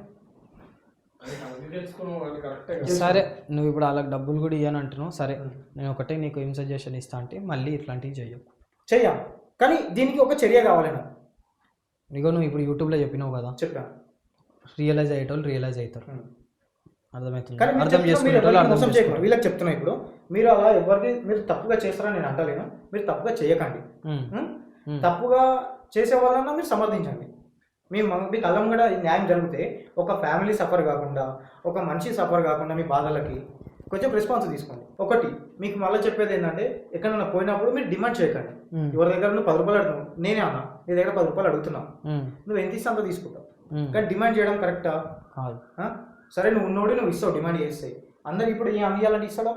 సరే నువ్వు ఇప్పుడు వాళ్ళకి డబ్బులు కూడా ఇవ్వని అంటున్నావు. సరే నేను ఒకటే నీకు ఏం సజెషన్ ఇస్తా అంటే, మళ్ళీ ఇట్లాంటివి చెయ్యం. కానీ దీనికి ఒక చర్య కావాలి నాకు. నీకు నువ్వు ఇప్పుడు యూట్యూబ్లో చెప్పినావు కదా, చెప్పాను. రియలైజ్ అయ్యేటోళ్ళు రియలైజ్ అవుతారు, అర్థమవుతుంది. వీళ్ళకి చెప్తున్నా. ఇప్పుడు మీరు అలా ఎవరికి మీరు తప్పుగా చేస్తారని నేను అంటలేను. మీరు తప్పుగా చేయకండి. తప్పుగా చేసే వాళ్ళన్నా మీరు సమర్థించండి. మీ కళ్ళం కూడా న్యాయం జరిగితే ఒక ఫ్యామిలీ సఫర్ కాకుండా, ఒక మనిషి సఫర్ కాకుండా మీ బాధలకి కొంచెం రెస్పాన్స్ తీసుకోండి. ఒకటి మీకు మళ్ళీ చెప్పేది ఏంటంటే, ఎక్కడైనా పోయినప్పుడు మీరు డిమాండ్ చేయకండి. ఎవరి దగ్గర నువ్వు 10 రూపాయలు అడుగుతున్నావు, నేనే అన్నా నీ దగ్గర 10 రూపాయలు అడుగుతున్నావు, నువ్వు ఎంత ఇస్తా అంత తీసుకుంటావు. కానీ డిమాండ్ చేయడం కరెక్టా? సరే నువ్వు ఉన్నోడి నువ్వు ఇస్తావు, డిమాండ్ చేస్తే. అందరికి ఇప్పుడు ఏం ఇవ్వాలంటే ఇస్తాడా?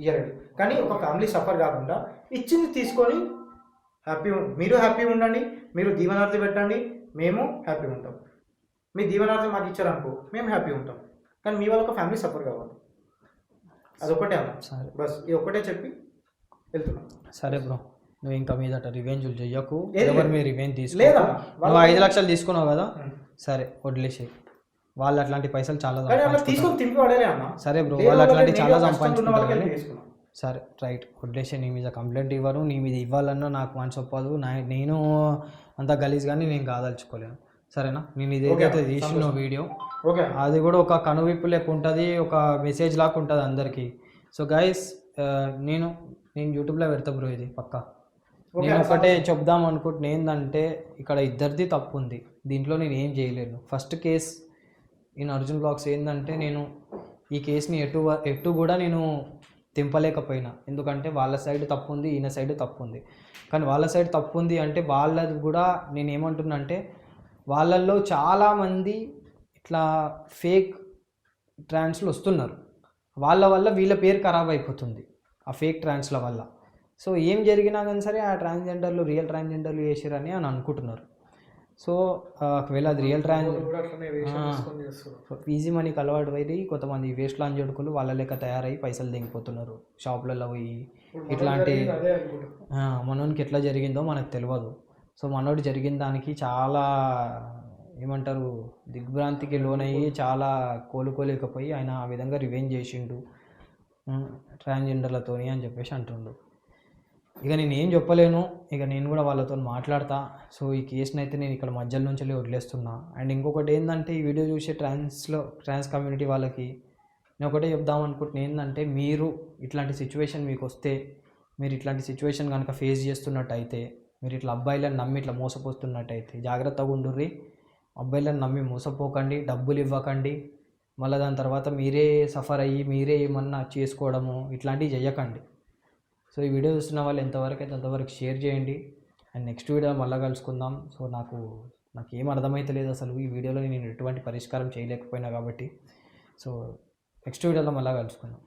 ఇవ్వలేడు. కానీ ఒక ఫ్యామిలీ సఫర్ కాకుండా ఇచ్చింది తీసుకొని మీరు హ్యాపీ ఉండండి, మీరు దీవెనార్థి పెట్టండి, మేము హ్యాపీ ఉంటాం. మీ దీవెనార్థం మాకు ఇచ్చారనుకో మేము హ్యాపీ ఉంటాం, కానీ మీ వాళ్ళ ఒక ఫ్యామిలీ సపోర్ట్ కావాలి. అదొక్కటే అన్న. సరే బస్ ఇది ఒక్కటే చెప్పి వెళ్తున్నాం. సరే బ్రో, నువ్వు ఇంకా మీదట రివెంజ్లు చెయ్యకు, ఏది ఎవరు లేదు. మీ రివెంజ్ తీసుకో. లేదా నువ్వు 5 లక్షలు తీసుకున్నావు కదా, సరే వదిలేసేయి. వాళ్ళు అట్లాంటి పైసలు చాలా కానీ అట్లా సంపాదించుకుంటారు. తీసుకొని తింపి పడేలే అన్న. సరే బ్రో, లేదు వాళ్ళు అట్లాంటి వాళ్ళకి చాలా నేను కష్టంలో ఉన్న సంపాదించుకుంటారు వాళ్ళకి కానీ తీసుకున్నాం. సరే రైట్ వదిలేసే. నీ మీద కంప్లైంట్ ఇవ్వరు, నీ మీద ఇవ్వాలన్నా నాకు మనసు ఒప్పదు. నేను అంత గలీజ్ కానీ నేను కాదలుచుకోలేను. సరేనా? నేను ఇదేదైతే తీసిన వీడియో ఓకే అది కూడా ఒక కనువిప్పు లెక్క ఉంటుంది, ఒక మెసేజ్ లాగా ఉంటుంది అందరికీ. సో గైస్, నేను యూట్యూబ్లో పెడతా బ్రో, ఇది పక్కా. నేను ఒకటే చెప్దాం అనుకుంటున్నా ఏంటంటే, ఇక్కడ ఇద్దరిది తప్పు ఉంది, దీంట్లో నేను ఏం చేయలేను. First case in Arjun blogs ఏంటంటే, నేను ఈ కేసుని ఎటు కూడా నేను తెంపలేకపోయినా, ఎందుకంటే వాళ్ళ సైడ్ తప్పు ఉంది, ఈయన సైడ్ తప్పు ఉంది. కానీ వాళ్ళ సైడ్ తప్పు ఉంది అంటే వాళ్ళది కూడా నేను ఏమంటున్నా అంటే, వాళ్ళల్లో చాలామంది ఇట్లా ఫేక్ ట్రాన్స్లు వస్తున్నారు, వాళ్ళ వల్ల వీళ్ళ పేరు ఖరాబ్ అయిపోతుంది ఆ ఫేక్ ట్రాన్స్ల వల్ల. సో ఏం జరిగినా కానీ సరే ఆ ట్రాన్స్జెండర్లు రియల్ ట్రాన్స్జెండర్లు చేసిరని అని అనుకుంటున్నారు. సో ఒకవేళ అది రియల్ ఈజీ మనీకి అలవాటు పోయి కొంతమంది వేస్ట్ లాంజడుకులు వాళ్ళ లెక్క తయారై పైసలు దిగిపోతున్నారు షాపులలో పోయి. ఇట్లాంటి మనోనికి ఎట్లా జరిగిందో మనకు తెలియదు. సో మనోడు జరిగిన దానికి చాలా ఏమంటారు దిగ్భ్రాంతికి లోనయ్యి చాలా కోలుకోలేకపోయి ఆయన ఆ విధంగా రివెంజ్ చేసిండు ట్రాన్స్జెండర్లతోని అని చెప్పేసి అంటుండు. ఇక నేను ఏం చెప్పలేను, ఇక నేను కూడా వాళ్ళతో మాట్లాడతా. సో ఈ కేసుని అయితే నేను ఇక్కడ మధ్యలో నుంచి వదిలేస్తున్నా. అండ్ ఇంకొకటి ఏంటంటే, ఈ వీడియో చూసే ట్రాన్స్ కమ్యూనిటీ వాళ్ళకి నేను ఒకటే చెప్దాం అనుకుంటున్నాను ఏంటంటే, మీరు ఇట్లాంటి సిచ్యువేషన్ మీకు వస్తే, మీరు ఇట్లాంటి సిచ్యువేషన్ కనుక ఫేస్ చేస్తున్నట్టయితే, మీరు ఇట్లా అబ్బాయిలను నమ్మి ఇట్లా మోసపోతున్నట్టయితే జాగ్రత్తగా ఉండుర్రి. అబ్బాయిలను నమ్మి మోసపోకండి, డబ్బులు ఇవ్వకండి, మళ్ళీ దాని తర్వాత మీరే సఫర్ అయ్యి మీరే ఏమన్నా చేసుకోవడము ఇట్లాంటివి చేయకండి. సో ఈ వీడియో చూస్తున్న వాళ్ళు ఎంతవరకు అయితే అంతవరకు షేర్ చేయండి. అండ్ నెక్స్ట్ వీడియో మళ్ళీ కలుసుకుందాం. సో నాకు ఏం అర్థమైతే అసలు ఈ వీడియోలో నేను ఎటువంటి పరిష్కారం చేయలేకపోయినా కాబట్టి. సో నెక్స్ట్ వీడియోలో మళ్ళీ కలుసుకుందాం.